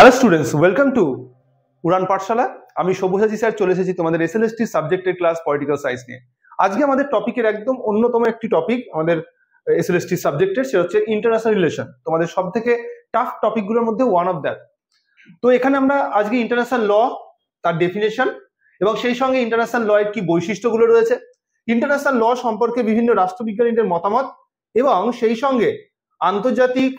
Hello students, welcome to উড়ান পাঠশালা। আমি Sabyasachi sir চলে এসেছি তোমাদের এসএলএসটি সাবজেক্টের ক্লাস পলিটিক্যাল সায়েন্স নিয়ে। আজকে আমাদের টপিকের একদম অন্যতম একটি টপিক আমাদের এসএলএসটি সাবজেক্টের, সেটা হচ্ছে ইন্টারন্যাশনাল রিলেশন। তোমাদের সব থেকে টাফ টপিকগুলোর মধ্যে ওয়ান অফ দ্যাট। তো এখানে আমরা আজকে ইন্টারন্যাশনাল ল, তার ডেফিনেশন এবং সেই সঙ্গে ইন্টারন্যাশনাল ল এর কি বৈশিষ্ট্যগুলো রয়েছে, ইন্টারন্যাশনাল ল সম্পর্কে বিভিন্ন রাষ্ট্রবিজ্ঞানীদের মতামত এবং সেই সঙ্গে আন্তর্জাতিক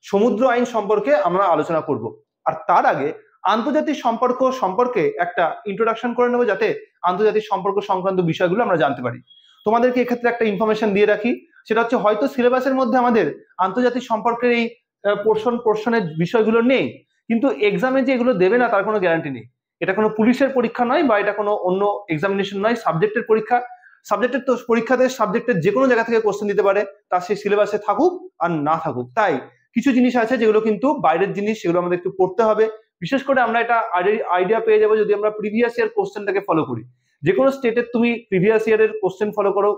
সমুদ্র আইন সম্পর্কে আমরা আলোচনা করব। আর তার আগে আন্তর্জাতিক সম্পর্ক সম্পর্কে একটা ইন্ট্রোডাকশন করে নেবো, যাতে আন্তর্জাতিক সম্পর্ক সংক্রান্ত বিষয়গুলো আমরা জানতে পারি। তোমাদেরকে এক্ষেত্রে একটা ইনফরমেশন দিয়ে রাখি, সেটা হচ্ছে হয়তো সিলেবাসের মধ্যে আমাদের আন্তর্জাতিক সম্পর্কের এই পোর্শনের বিষয়গুলো নেই, কিন্তু এক্সামে যে এগুলো দেবে না তার কোনো গ্যারান্টি নেই। এটা কোনো পুলিশের পরীক্ষা নয় বা এটা কোনো অন্য এক্সামিনেশন নয়, সাবজেক্টের পরীক্ষা। সাবজেক্টের তো পরীক্ষাতে সাবজেক্টের যে কোনো জায়গা থেকে কোশ্চেন দিতে পারে, তার সেই সিলেবাসে থাকুক আর না থাকুক। তাই কিছু জিনিস আছে যেগুলো কিন্তু বাইরের জিনিস, সেগুলো আমাদের একটু পড়তে হবে। বিশেষ করে আমরা এটা আইডিয়া পেয়ে যাবো যদি আমরা প্রিভিয়াস ইয়ার কোশ্চেনটাকে ফলো করি। যে কোনো স্টেটের তুমি প্রিভিয়াস ইয়ারের কোশ্চেন ফলো করো,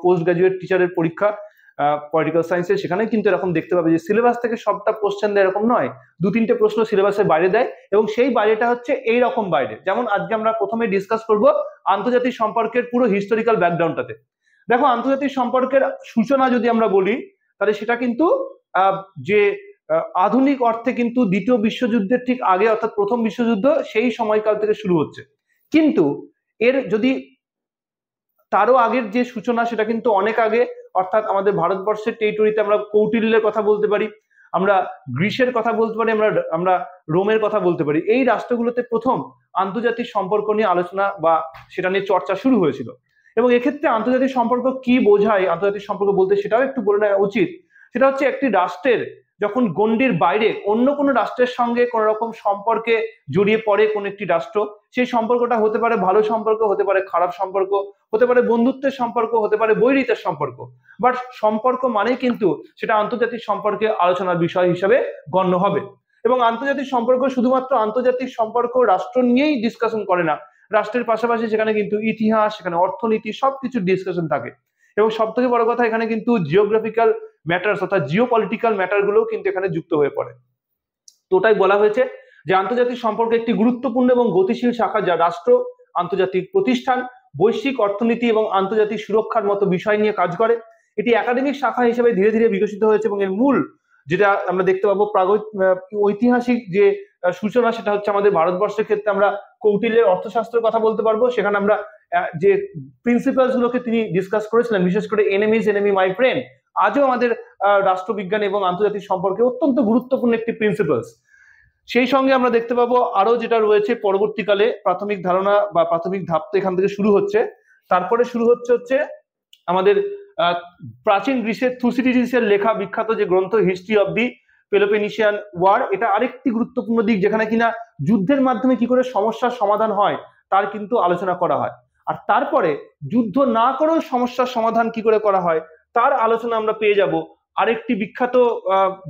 পোস্ট গ্রাজুয়েট টিচারের পরীক্ষা পলিটিক্যাল সায়েন্সের, সেখানে কিন্তু এরকম দেখতে পাবে যে সিলেবাস থেকে সবটা কোশ্চেন দেয় এরকম নয়, দু তিনটে প্রশ্ন সিলেবাসের বাইরে দেয় এবং সেই বাইরেটা হচ্ছে এইরকম বাইরে। যেমন আজকে আমরা প্রথমে ডিসকাস করব আন্তর্জাতিক সম্পর্কের পুরো হিস্টোরিক্যাল ব্যাকগ্রাউন্ডটাতে। দেখো, আন্তর্জাতিক সম্পর্কের সূচনা যদি আমরা বলি তাহলে সেটা কিন্তু যে আধুনিক অর্থে কিন্তু দ্বিতীয় বিশ্বযুদ্ধের ঠিক আগে, অর্থাৎ প্রথম বিশ্বযুদ্ধ সেই সময়কাল থেকে শুরু হচ্ছে। কিন্তু এর যদি তারও আগের যে সূচনা সেটা কিন্তু অনেক আগে, অর্থাৎ আমাদের ভারতবর্ষের টেরিটরিতে আমরা কৌটিল্যের কথা বলতে পারি, আমরা গ্রিসের কথা বলতে পারি, আমরা রোমের কথা বলতে পারি। এই রাষ্ট্রগুলোতে প্রথম আন্তর্জাতিক সম্পর্ক নিয়ে আলোচনা বা সেটা নিয়ে চর্চা শুরু হয়েছিল। এবং এক্ষেত্রে আন্তর্জাতিক সম্পর্ক কি বোঝায়, আন্তর্জাতিক সম্পর্ক বলতে সেটাও একটু বলে নেওয়া উচিত। সেটা হচ্ছে একটি রাষ্ট্রের যখন গণ্ডির বাইরে অন্য কোনো রাষ্ট্রের সঙ্গে কোন রকম সম্পর্কে জড়িয়ে পড়ে কোন একটি রাষ্ট্র, সেই সম্পর্কটা হতে পারে ভালো সম্পর্ক, হতে পারে খারাপ সম্পর্ক, হতে পারে বন্ধুত্বের সম্পর্ক, হতে পারে বৈরিতার সম্পর্ক, বাট সম্পর্ক মানেই কিন্তু সেটা আন্তর্জাতিক সম্পর্কে আলোচনার বিষয় হিসেবে গণ্য হবে। এবং আন্তর্জাতিক সম্পর্ক শুধুমাত্র আন্তর্জাতিক সম্পর্ক রাষ্ট্র নিয়েই ডিসকাশন করে না, রাষ্ট্রের পাশাপাশি সেখানে কিন্তু ইতিহাস, সেখানে অর্থনীতি, সবকিছু ডিসকাশন থাকে। এবং সব থেকে বড় কথা, এখানে কিন্তু জিওগ্রাফিক্যাল ম্যাটার্স অর্থাৎ জিও পলিটিক্যাল ম্যাটার গুলোও কিন্তু এখানে যুক্ত হয়ে পড়ে। তো ওটাই বলা হয়েছে যে আন্তর্জাতিক সম্পর্ক একটি গুরুত্বপূর্ণ এবং গতিশীল শাখা, যা রাষ্ট্র, আন্তর্জাতিক প্রতিষ্ঠান, বৈশ্বিক অর্থনীতি এবং আন্তর্জাতিক সুরক্ষার মতো বিষয় নিয়ে কাজ করে। এটি একাডেমিক শাখা হিসেবে ধীরে ধীরে বিকশিত হয়েছে এবং এর মূল যেটা আমরা দেখতে পাবো ঐতিহাসিক যে সূচনা, সেটা হচ্ছে আমাদের ভারতবর্ষের ক্ষেত্রে আমরা কৌটিল্যের অর্থশাস্ত্রের কথা বলতে পারবো। সেখানে আমরা যে প্রিন্সিপালস গুলোকে তিনি ডিসকাস করেছিলেন, বিশেষ করে এনিমিজ এনিমি মাই ফ্রেন্ড, আজও আমাদের রাষ্ট্রবিজ্ঞান এবং আন্তর্জাতিক সম্পর্কে অত্যন্ত গুরুত্বপূর্ণ একটি প্রিন্সিপালস। সেই সঙ্গে আমরা দেখতে পাবো আরো যেটা রয়েছে পরবর্তীকালে প্রাথমিক ধারণা বা প্রাথমিক ধাপ তো এখান থেকে শুরু হচ্ছে। তারপরে শুরু হচ্ছে আমাদের প্রাচীন গ্রিসের থুসিডিডিসের লেখা বিখ্যাত যে গ্রন্থ হিস্ট্রি অব দি পেলোপেনিসিয়ান ওয়ার। এটা আরেকটি গুরুত্বপূর্ণ দিক, যেখানে কিনা যুদ্ধের মাধ্যমে কি করে সমস্যার সমাধান হয় তার কিন্তু আলোচনা করা হয়। আর তারপরে যুদ্ধ না করেও সমস্যার সমাধান কি করে করা হয় তার আলোচনা আমরা পেয়ে যাব আরেকটি বিখ্যাত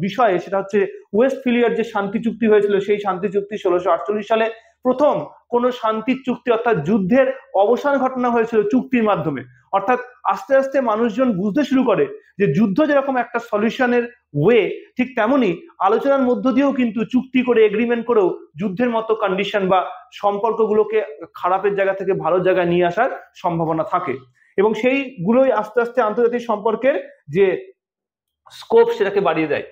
বিষয়ে, সেটা হচ্ছে ওয়েস্টফিলিয়ার যে শান্তি চুক্তি হয়েছিল। সেই শান্তি চুক্তি 1648 সালে প্রথম কোন শান্তির চুক্তি, অর্থাৎ যুদ্ধের অবসান ঘটনা হয়েছিল চুক্তির মাধ্যমে। অর্থাৎ আস্তে আস্তে মানুষজন বুঝতে শুরু করে যে যুদ্ধ যেরকম একটা সলিউশনের ওয়ে, ঠিক তেমনি আলোচনার মধ্য দিয়েও কিন্তু চুক্তি করে, এগ্রিমেন্ট করেও যুদ্ধের মতো কন্ডিশন বা সম্পর্কগুলোকে খারাপের জায়গা থেকে ভালো জায়গায় নিয়ে আসার সম্ভাবনা থাকে। এবং সেইগুলোই আস্তে আস্তে আন্তর্জাতিক সম্পর্কের যে স্কোপ সেটাকে বাড়িয়ে দেয়।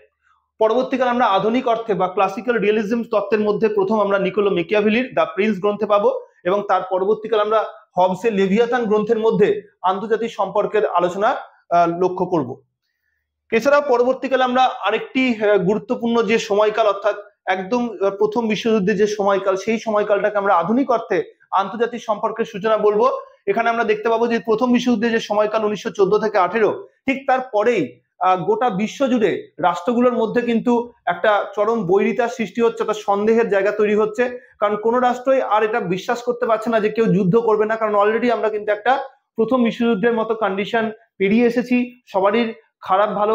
পরবর্তীকালে আমরা আধুনিক অর্থে বা ক্লাসিক্যাল রিয়েলিজম তত্ত্বের মধ্যে প্রথম আমরা নিকোলো মেকিয়াভেলির দ্য প্রিন্স গ্রন্থে পাবো, এবং তার পরবর্তীকালে আমরা হবসের লেভিয়াথান গ্রন্থের মধ্যে আন্তর্জাতিক সম্পর্কের আলোচনা লক্ষ্য করব। এছাড়াও পরবর্তীকালে আমরা আরেকটি গুরুত্বপূর্ণ যে সময়কাল, অর্থাৎ একদম প্রথম বিশ্বযুদ্ধের যে সময়কাল, সেই সময়কালটাকে আমরা আধুনিক অর্থে আন্তর্জাতিক সম্পর্কের সূচনা বলবো। এখানে আমরা দেখতে পাবো যে প্রথম বিশ্বযুদ্ধের যে সময়কাল 1914 থেকে 18, ঠিক তারপরেই গোটা বিশ্ব জুড়ে রাষ্ট্রগুলোর মধ্যে কিন্তু একটা চরম বৈরিতার সৃষ্টি হচ্ছে, অর্থাৎ সন্দেহের জায়গা তৈরি হচ্ছে। কারণ কোনো রাষ্ট্রই আর এটা বিশ্বাস করতে পারছে না যে কেউ যুদ্ধ করবে না, কারণ অলরেডি আমরা কিন্তু একটা প্রথম বিশ্বযুদ্ধের মতো কন্ডিশন পেরিয়ে এসেছি। সবারই খারাপ ভালো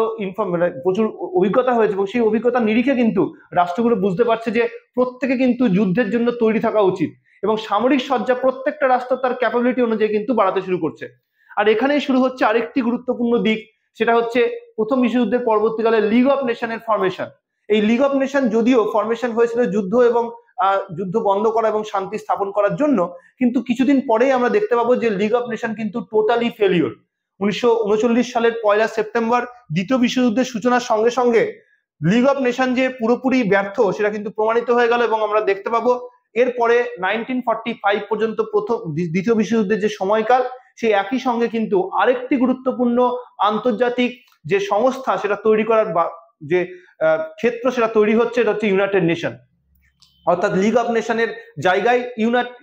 প্রচুর অভিজ্ঞতা হয়েছে এবং সেই অভিজ্ঞতার নিরিখে কিন্তু রাষ্ট্রগুলো বুঝতে পারছে যে প্রত্যেকে কিন্তু যুদ্ধের জন্য তৈরি থাকা উচিত, এবং সামরিক সজ্জা প্রত্যেকটা রাষ্ট্র তার ক্যাপাবিলিটি অনুযায়ী কিন্তু বাড়াতে শুরু করছে। আর এখানেই শুরু হচ্ছে আরেকটি গুরুত্বপূর্ণ দিক, সেটা হচ্ছে প্রথম বিশ্বযুদ্ধের পরবর্তীকালে লিগ অফ নেশনের ফরমেশন। এই লিগ অফ নেশন যদিও ফরমেশন হয়েছিল যুদ্ধ এবং যুদ্ধ বন্ধ করা এবং শান্তি স্থাপন করার জন্য, কিন্তু কিছুদিন পরেই আমরা দেখতে পাবো যে লিগ অফ নেশন কিন্তু টোটালি ফেলিওর। 1939 সালের 1 সেপ্টেম্বর দ্বিতীয় বিশ্বযুদ্ধের সূচনার সঙ্গে সঙ্গে লিগ অফ নেশন যে পুরোপুরি ব্যর্থ সেটা কিন্তু প্রমাণিত হয়ে গেল, এবং আমরা দেখতে পাবো এরপরে 1945 পর্যন্ত দ্বিতীয় বিশ্বযুদ্ধের যে সময়কাল, সেই একই সঙ্গে কিন্তু আরেকটি গুরুত্বপূর্ণ আন্তর্জাতিক যে সংস্থা সেটা তৈরি করার যে ক্ষেত্র সেটা তৈরি হচ্ছে, এটা হচ্ছে ইউনাইটেড নেশন। অর্থাৎ লিগ অফ নেশনের জায়গায়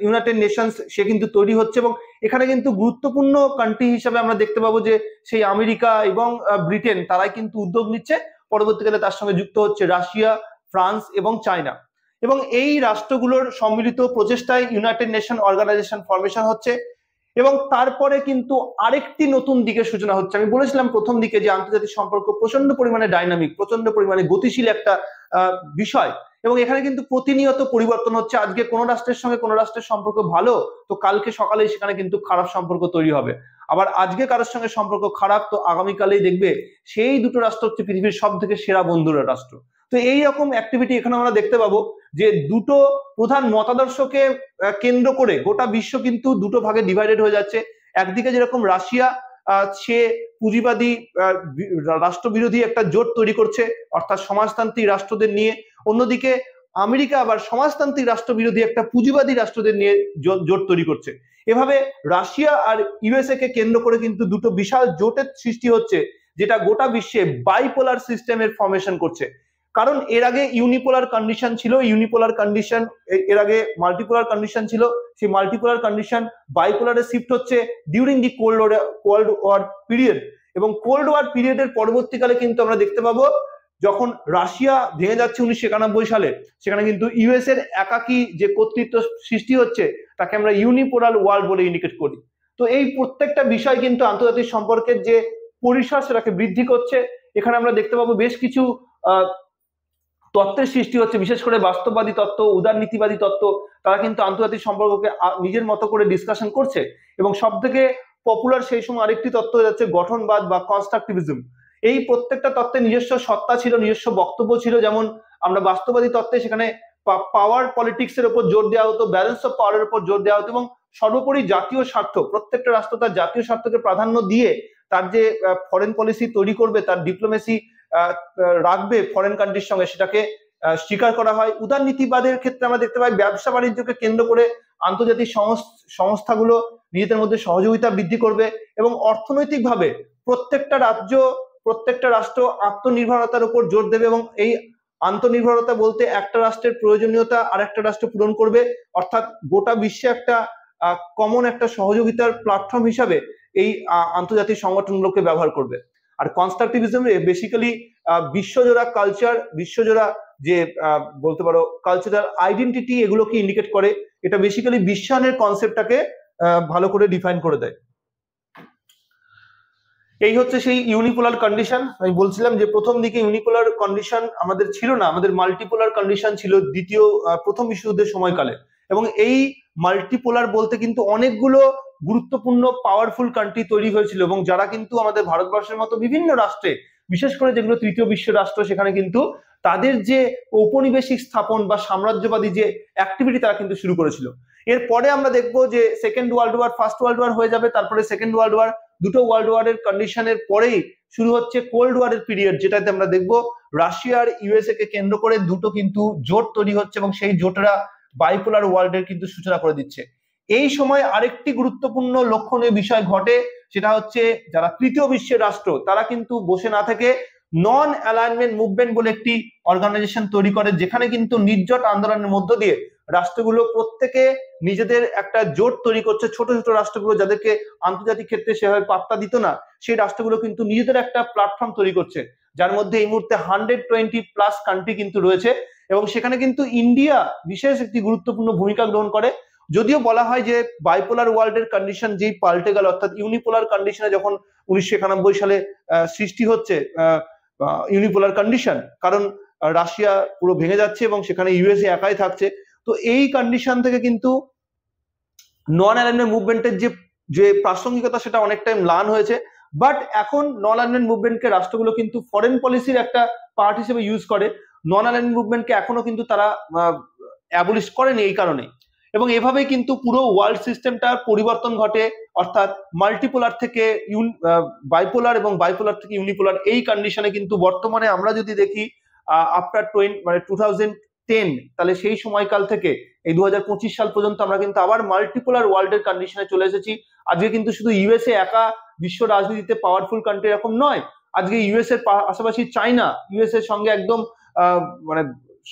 ইউনাইটেড নেশনস সে কিন্তু তৈরি হচ্ছে, এবং এখানে কিন্তু গুরুত্বপূর্ণ কান্ট্রি হিসাবে আমরা দেখতে পাবো যে সেই আমেরিকা এবং ব্রিটেন তারাই কিন্তু উদ্যোগ নিচ্ছে। পরবর্তীকালে তার সঙ্গে যুক্ত হচ্ছে রাশিয়া, ফ্রান্স এবং চায়না, এবং এই রাষ্ট্রগুলোর সম্মিলিত প্রচেষ্টায় ইউনাইটেড নেশন অর্গানাইজেশন ফরমেশন হচ্ছে। এবং তারপরে কিন্তু আরেকটি নতুন দিকের সূচনা হচ্ছে। আমি বলেছিলাম প্রথম দিকে যে আন্তর্জাতিক সম্পর্ক প্রচন্ড পরিমাণে ডাইনামিক, প্রচন্ড পরিমাণে গতিশীল একটা বিষয়, এবং এখানে কিন্তু প্রতিনিয়ত পরিবর্তন হচ্ছে। আজকে কোনো রাষ্ট্রের সঙ্গে কোনো রাষ্ট্রের সম্পর্ক ভালো, তো কালকে সকালেই সেখানে কিন্তু খারাপ সম্পর্ক তৈরি হবে। আবার আজকে কারোর সঙ্গে সম্পর্ক খারাপ, তো আগামীকালেই দেখবে সেই দুটো রাষ্ট্র হচ্ছে পৃথিবীর সব থেকে সেরা বন্ধুরা রাষ্ট্র। তো এই রকম অ্যাক্টিভিটি এখানে আমরা দেখতে পাবো যে দুটো প্রধান মতাদর্শকে কেন্দ্র করে গোটা বিশ্ব কিন্তু দুটো ভাগে ডিভাইডেড হয়ে যাচ্ছে। একদিকে যেরকম রাশিয়া সে পুঁজিবাদী রাষ্ট্রবিরোধী একটা জোট তৈরি করছে, অর্থাৎ সমাজতান্ত্রিক রাষ্ট্রদের নিয়ে। অন্যদিকে আমেরিকা আবার সমাজতান্ত্রিক রাষ্ট্রবিরোধী একটা পুঁজিবাদী রাষ্ট্রদের নিয়ে জোট তৈরি করছে। এভাবে রাশিয়া আর ইউএসএ কে কেন্দ্র করে কিন্তু দুটো বিশাল জোটের সৃষ্টি হচ্ছে, যেটা গোটা বিশ্বে বাইপোলার সিস্টেমের ফরমেশন করছে। কারণ এর আগে ইউনিপোলার কন্ডিশন ছিল, ইউনিপোলার কন্ডিশন এর আগে মাল্টিপোলার কন্ডিশন ছিল, সেই মাল্টিপোলার কন্ডিশন বাইপোলারে শিফট হচ্ছে during the cold war period. এবং কোল্ড ওয়ার পিরিয়ডের পরবর্তীকালে কিন্তু আমরা দেখতে পাবো যখন রাশিয়া ভেঙে যাচ্ছে 1991 সালে, সেখানে কিন্তু ইউএস এর একাকী যে কর্তৃত্ব সৃষ্টি হচ্ছে তাকে আমরা ইউনিপোলার ওয়ার্ল্ড বলে ইন্ডিকেট করি। তো এই প্রত্যেকটা বিষয় কিন্তু আন্তর্জাতিক সম্পর্কের যে পরিসর সেটাকে বৃদ্ধি করছে। এখানে আমরা দেখতে পাবো বেশ কিছু তত্ত্বের সৃষ্টি হচ্ছে, বিশেষ করে বাস্তববাদী তত্ত্ব, উদারনীতিবাদী তত্ত্ব, তারা কিন্তু আন্তর্জাতিক সম্পর্ককে নিজের মতো করে ডিসকাশন করছে। এবং সব থেকে পপুলার সেই সময় আরেকটি তত্ত্ব হচ্ছে গঠনবাদ বা কনস্ট্রাকটিভিজম। এই প্রত্যেকটা তত্ত্বে নিজস্ব সত্তা ছিল, নিজস্ব বক্তব্য ছিল। যেমন আমরা বাস্তববাদী তত্ত্বে সেখানে পাওয়ার পলিটিক্সের উপর জোর দেওয়া হতো, ব্যালেন্স অফ পাওয়ারের উপর জোর দেওয়া হতো, এবং সর্বোপরি জাতীয় স্বার্থ, প্রত্যেকটা রাষ্ট্র তার জাতীয় স্বার্থকে প্রাধান্য দিয়ে তার যে ফরেন পলিসি তৈরি করবে, তার ডিপ্লোমেসি রাখবে ফরেন কান্ট্রির সঙ্গে, সেটাকে স্বীকার করা হয়। উদারনীতিবাদের ক্ষেত্রে আমরা দেখতে পাই ব্যবসা বাণিজ্যকে কেন্দ্র করে আন্তর্জাতিক সংস্থাগুলো নিজেদের মধ্যে সহযোগিতা বৃদ্ধি করবে, এবং অর্থনৈতিকভাবে প্রত্যেকটা রাষ্ট্র আত্মনির্ভরতার উপর জোর দেবে, এবং এই আত্মনির্ভরতা বলতে একটা রাষ্ট্রের প্রয়োজনীয়তা আর একটা রাষ্ট্র পূরণ করবে, অর্থাৎ গোটা বিশ্বে একটা কমন একটা সহযোগিতার প্ল্যাটফর্ম হিসাবে এই আন্তর্জাতিক সংগঠনগুলোকে ব্যবহার করবে। আর কনস্ট্রাকটিভিজম বেসিক্যালি বিশ্বজোড়া কালচার, বিশ্বজোড়া যে বলতে পারো কালচারাল আইডেন্টিটি, এগুলোকে ইন্ডিকেট করে। এটা বেসিক্যালি বিশ্বায়নের কনসেপ্টটাকে ভালো করে ডিফাইন করে দেয়। এই হচ্ছে সেই ইউনিপোলার কন্ডিশন। আমি বলছিলাম যে প্রথম দিকে ইউনিপোলার কন্ডিশন আমাদের ছিল না, আমাদের মাল্টিপোলার কন্ডিশন ছিল প্রথম বিশ্বযুদ্ধের সময়কালে। এবং এই মাল্টিপোলার বলতে কিন্তু অনেকগুলো গুরুত্বপূর্ণ পাওয়ারফুল কান্ট্রি তৈরি হয়েছিল, এবং যারা কিন্তু আমাদের ভারতবর্ষের মতো বিভিন্ন রাষ্ট্রে, বিশেষ করে যেগুলো তৃতীয় বিশ্ব রাষ্ট্র, সেখানে কিন্তু তাদের যে ঔপনিবেশিক স্থাপন বা সাম্রাজ্যবাদী যে অ্যাক্টিভিটি তারা কিন্তু শুরু করেছিল। এরপরে আমরা দেখবো যে second world war, first world war হয়ে যাবে, তারপরে সেকেন্ড ওয়ার্ল্ড ওয়ার, দুটো ওয়ার্ল্ড ওয়ারের কন্ডিশনের পরেই শুরু হচ্ছে কোল্ড ওয়ারের পিরিয়ড, যেটাতে আমরা দেখবো রাশিয়া আর ইউএসএ কে কেন্দ্র করে দুটো কিন্তু জোট তৈরি হচ্ছে, এবং সেই জোটেরা বাইপোলার ওয়ার্ল্ডের কিন্তু সূচনা করে দিচ্ছে। এই সময় আরেকটি গুরুত্বপূর্ণ লক্ষণীয় বিষয় ঘটে, সেটা হচ্ছে যারা তৃতীয় বিশ্বের রাষ্ট্র তারা কিন্তু বসে না থেকে নন অ্যালাইনমেন্ট মুভমেন্ট বলে একটি অর্গানাইজেশন তৈরি করে, যেখানে কিন্তু নির্জট আন্দোলনের মধ্য দিয়ে রাষ্ট্রগুলো প্রত্যেকে নিজেদের একটা জোট তৈরি করছে। ছোট ছোট রাষ্ট্রগুলো যাদেরকে আন্তর্জাতিক ক্ষেত্রে সেভাবে পাত্তা দিত না, সেই রাষ্ট্রগুলো কিন্তু নিজেদের একটা প্ল্যাটফর্ম তৈরি করছে, যার মধ্যে এই মুহূর্তে 120+ কান্ট্রি কিন্তু রয়েছে। এবং সেখানে কিন্তু ইন্ডিয়া বিশেষ একটি গুরুত্বপূর্ণ ভূমিকা গ্রহণ করে। যদিও বলা হয় যে বাইপোলার ওয়ার্ল্ডের কন্ডিশন যেই পাল্টে গেল, অর্থাৎ ইউনিপোলার কন্ডিশনে যখন 1991 সালে সৃষ্টি হচ্ছে ইউনিপোলার কন্ডিশন, কারণ রাশিয়া পুরো ভেঙে যাচ্ছে এবং সেখানে ইউএসএ একাই থাকছে। তো এই কন্ডিশন থেকে কিন্তু নন অ্যালাইনমেন্ট মুভমেন্টের যে প্রাসঙ্গিকতা সেটা অনেকটাই ম্লান হয়েছে। বাট এখন নন অ্যালাইনমেন্ট মুভমেন্টকে রাষ্ট্রগুলো কিন্তু ফরেন পলিসির একটা পার্ট হিসেবে ইউজ করে। নন অ্যালাইন মুভমেন্টকে এখনো কিন্তু তারা অ্যাবলিশ করেনি এই কারণে। এবং এভাবেই কিন্তু পুরো ওয়ার্ল্ড সিস্টেমটার পরিবর্তন ঘটে, অর্থাৎ মাল্টিপোলার থেকে বাইপোলার এবং বাইপোলার থেকে ইউনিপোলার এই কন্ডিশনে কিন্তু বর্তমানে আমরা যদি দেখি আফটার 2010, তাহলে সেই সময়কাল থেকে এই 2025 সাল পর্যন্ত আমরা কিন্তু আবার মাল্টিপোলার ওয়ার্ল্ডের কন্ডিশনে চলে এসেছি। আজকে কিন্তু শুধু ইউএসএ একা বিশ্ব রাজনীতিতে পাওয়ারফুল কান্ট্রি এরকম নয়, আজকে ইউএস এর পাশাপাশি চায়না ইউএস এর সঙ্গে একদম মানে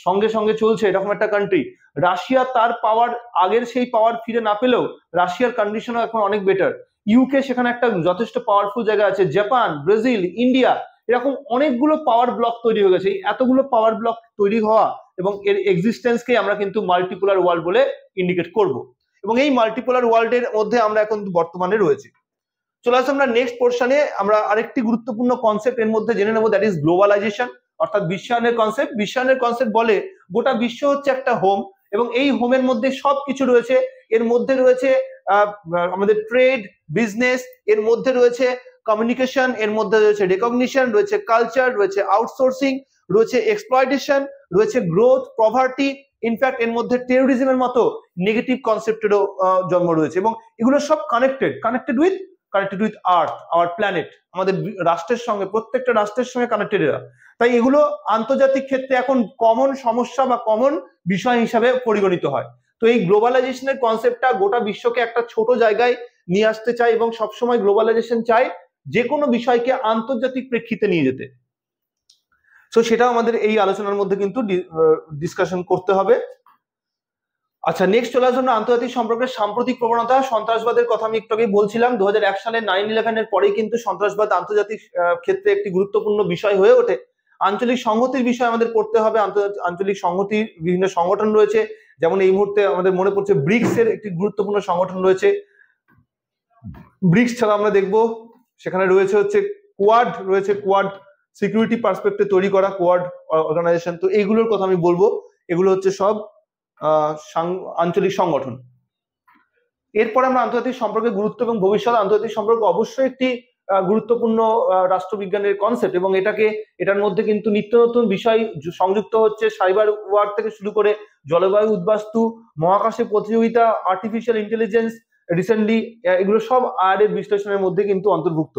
সঙ্গে সঙ্গে চলছে এরকম একটা কান্ট্রি। রাশিয়া তার পাওয়ার আগের সেই পাওয়ার ফিরে না পেলেও রাশিয়ার কন্ডিশনও এখন অনেক বেটার। ইউকে সেখানে একটা যথেষ্ট পাওয়ারফুল জায়গা আছে, জাপান, ব্রাজিল, ইন্ডিয়া, এরকম অনেকগুলো পাওয়ার ব্লক তৈরি হয়ে গেছে। এতগুলো পাওয়ার ব্লক তৈরি হওয়া এবং এর এক্সিস্টেন্সকে আমরা কিন্তু মাল্টিপোলার ওয়ার্ল্ড বলে ইন্ডিকেট করব, এবং এই মাল্টিপোলার ওয়ার্ল্ডের মধ্যে আমরা এখন বর্তমানে রয়েছি। চলে আসে আমরা নেক্সট পোর্শনে, আমরা আরেকটি গুরুত্বপূর্ণ কনসেপ্ট এর মধ্যে জেনে নেব, দ্যাট ইজ গ্লোবালাইজেশন, অর্থাৎ বিশ্বায়নের কনসেপ্ট। বিশ্বায়নের কনসেপ্ট বলে গোটা বিশ্ব হচ্ছে একটা হোম, এবং এই হোমের মধ্যে সবকিছু রয়েছে। এর মধ্যে রয়েছে আমাদের ট্রেড, বিজনেস, এর মধ্যে রয়েছে কমিউনিকেশন, এর মধ্যে রয়েছে রেকগনিশন, রয়েছে কালচার, রয়েছে আউটসোর্সিং, রয়েছে এক্সপ্লয়টেশন, রয়েছে গ্রোথ, পভার্টি, ইনফ্যাক্ট এর মধ্যে টেরোরিজমের মতো নেগেটিভ কনসেপ্টেরও জন্ম রয়েছে। এবং এগুলো সব connected with earth, our planet, আমাদের রাষ্ট্রের সঙ্গে, প্রত্যেকটা রাষ্ট্রের সঙ্গে কানেক্টেড এরা। তাই এগুলো আন্তর্জাতিক ক্ষেত্রে এখন কমন সমস্যা বা কমন বিষয় হিসাবে পরিগণিত হয়। তো এই গ্লোবালাইজেশনের কনসেপ্টটা গোটা বিশ্বকে একটা ছোট জায়গায় নিয়ে আসতে চায়, এবং সবসময় গ্লোবালাইজেশন চায় যে কোনো বিষয়কে আন্তর্জাতিক প্রেক্ষিতে নিয়ে যেতে। তো সেটাও আমাদের এই আলোচনার মধ্যে কিন্তু ডিসকাশন করতে হবে। আচ্ছা, নেক্সট চলে আসুন আন্তর্জাতিক সম্পর্কের সাম্প্রতিক প্রবণতা। সন্ত্রাসবাদের কথা আমি একটু আগে বলছিলাম, 2001 সালে 9/11 এর পরেই কিন্তু সন্ত্রাসবাদ আন্তর্জাতিক ক্ষেত্রে একটি গুরুত্বপূর্ণ বিষয় হয়ে ওঠে। আঞ্চলিক সংহতির বিষয় আমাদের পড়তে হবে। আঞ্চলিক সংহতির বিভিন্ন সংগঠন রয়েছে, যেমন এই মুহূর্তে আমাদের মনে পড়ছে ব্রিক্স এর একটি গুরুত্বপূর্ণ সংগঠন রয়েছে। ব্রিক্স ছাড়া আমরা দেখবো সেখানে রয়েছে হচ্ছে কোয়াড, রয়েছে কোয়াড সিকিউরিটি পার্সপেক্টিভ তৈরি করা কোয়াড অর্গানাইজেশন। তো এইগুলোর কথা আমি বলবো, এগুলো হচ্ছে সব আঞ্চলিক সংগঠন। এরপর আমরা আন্তর্জাতিক সম্পর্কের গুরুত্ব এবং ভবিষ্যৎ। আন্তর্জাতিক সম্পর্ক অবশ্যই একটি গুরুত্বপূর্ণ রাষ্ট্রবিজ্ঞানের কনসেপ্ট, এবং এটার মধ্যে কিন্তু নিত্য নতুন বিষয় সংযুক্ত হচ্ছে, সাইবার ওয়ার থেকে শুরু করে জলবায়ু উদ্বাস্তু, মহাকাশে প্রতিযোগিতা, আর্টিফিশিয়াল ইন্টেলিজেন্স রিসেন্টলি, এগুলো সব আর এর বিশ্লেষণের মধ্যে কিন্তু অন্তর্ভুক্ত।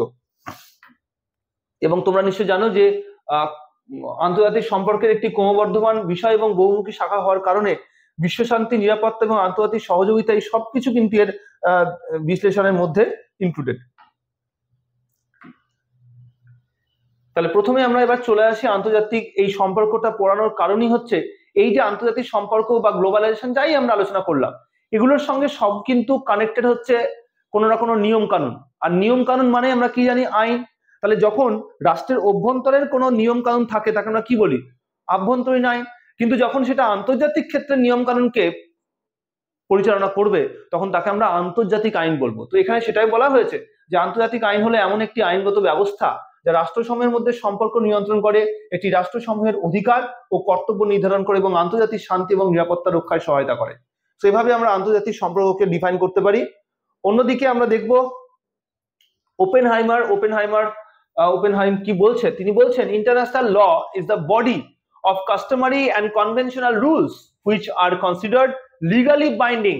এবং তোমরা নিশ্চয়ই জানো যে আন্তর্জাতিক সম্পর্কের একটি ক্রমবর্ধমান বিষয় এবং বহুমুখী শাখা হওয়ার কারণে বিশ্বশান্তি, নিরাপত্তা এবং আন্তর্জাতিক সহযোগিতা এই সবকিছু কিন্তু এর বিশ্লেষণের মধ্যে ইনক্লুডেড। তাহলে প্রথমে আমরা এবার চলে আসি আন্তর্জাতিক এই সম্পর্কটা পড়ানোর কারণই হচ্ছে এই যে আন্তর্জাতিক সম্পর্ক বা গ্লোবালাইজেশন যাই আমরা আলোচনা করলাম, এগুলোর সঙ্গে সব কিন্তু কানেক্টেড হচ্ছে কোনো না কোনো নিয়ম কানুন। আর নিয়ম কানুন মানে আমরা কি জানি? আইন। তাহলে যখন রাষ্ট্রের অভ্যন্তরের কোনো নিয়ম কানুন থাকে তাকে আমরা কি বলি? আভ্যন্তরীণ আইন। কিন্তু যখন সেটা আন্তর্জাতিক ক্ষেত্রে নিয়ম কানুনকে পরিচালনা করবে তখন তাকে আমরা আন্তর্জাতিক আইন বলবো। তো এখানে সেটাই বলা হয়েছে যে আন্তর্জাতিক আইন হলো এমন একটি আইনগত ব্যবস্থা যা রাষ্ট্রসমূহের মধ্যে সম্পর্ক নিয়ন্ত্রণ করে, একটি রাষ্ট্রসমূহের অধিকার ও কর্তব্য নির্ধারণ করে এবং আন্তর্জাতিক শান্তি এবং নিরাপত্তা রক্ষায় সহায়তা করে। তো এভাবে আমরা আন্তর্জাতিক সম্পর্ককে ডিফাইন করতে পারি। অন্যদিকে আমরা দেখব ওপেনহাইম কি বলছে। তিনি বলছেন international law is the body of customary and conventional rules which are considered legally binding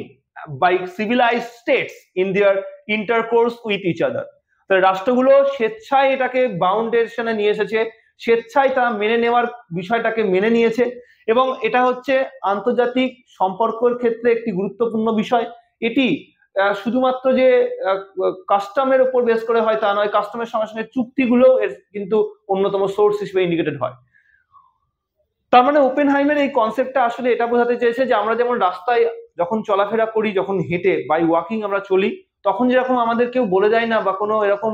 by civilized states in their intercourse with each other. তো রাষ্ট্রগুলো স্বেচ্ছায় এটাকে বাউন্ডেশনে নিয়ে এসেছে, স্বেচ্ছায় তারা মেনে নেওয়ার বিষয়টাকে মেনে নিয়েছে, এবং এটা হচ্ছে আন্তর্জাতিক সম্পর্কের ক্ষেত্রে একটি গুরুত্বপূর্ণ বিষয়। এটি শুধুমাত্র যে কাস্টমের উপর বেস করে হয় তা নয়, কাস্টমের সঙ্গে সঙ্গে চুক্তিগুলো এর কিন্তু অন্যতম সোর্স হিসেবে ইন্ডিকেটেড হয়। তার মানে ওপেনহাইমের এই কনসেপ্টটা আসলে এটা বোঝাতে চেয়েছে যে আমরা যেমন রাস্তায় যখন চলাফেরা করি, যখন হেঁটে বাই ওয়াকিং আমরা চলি, তখন যেরকম আমাদের কেউ বলে দেয় না বা কোনো এরকম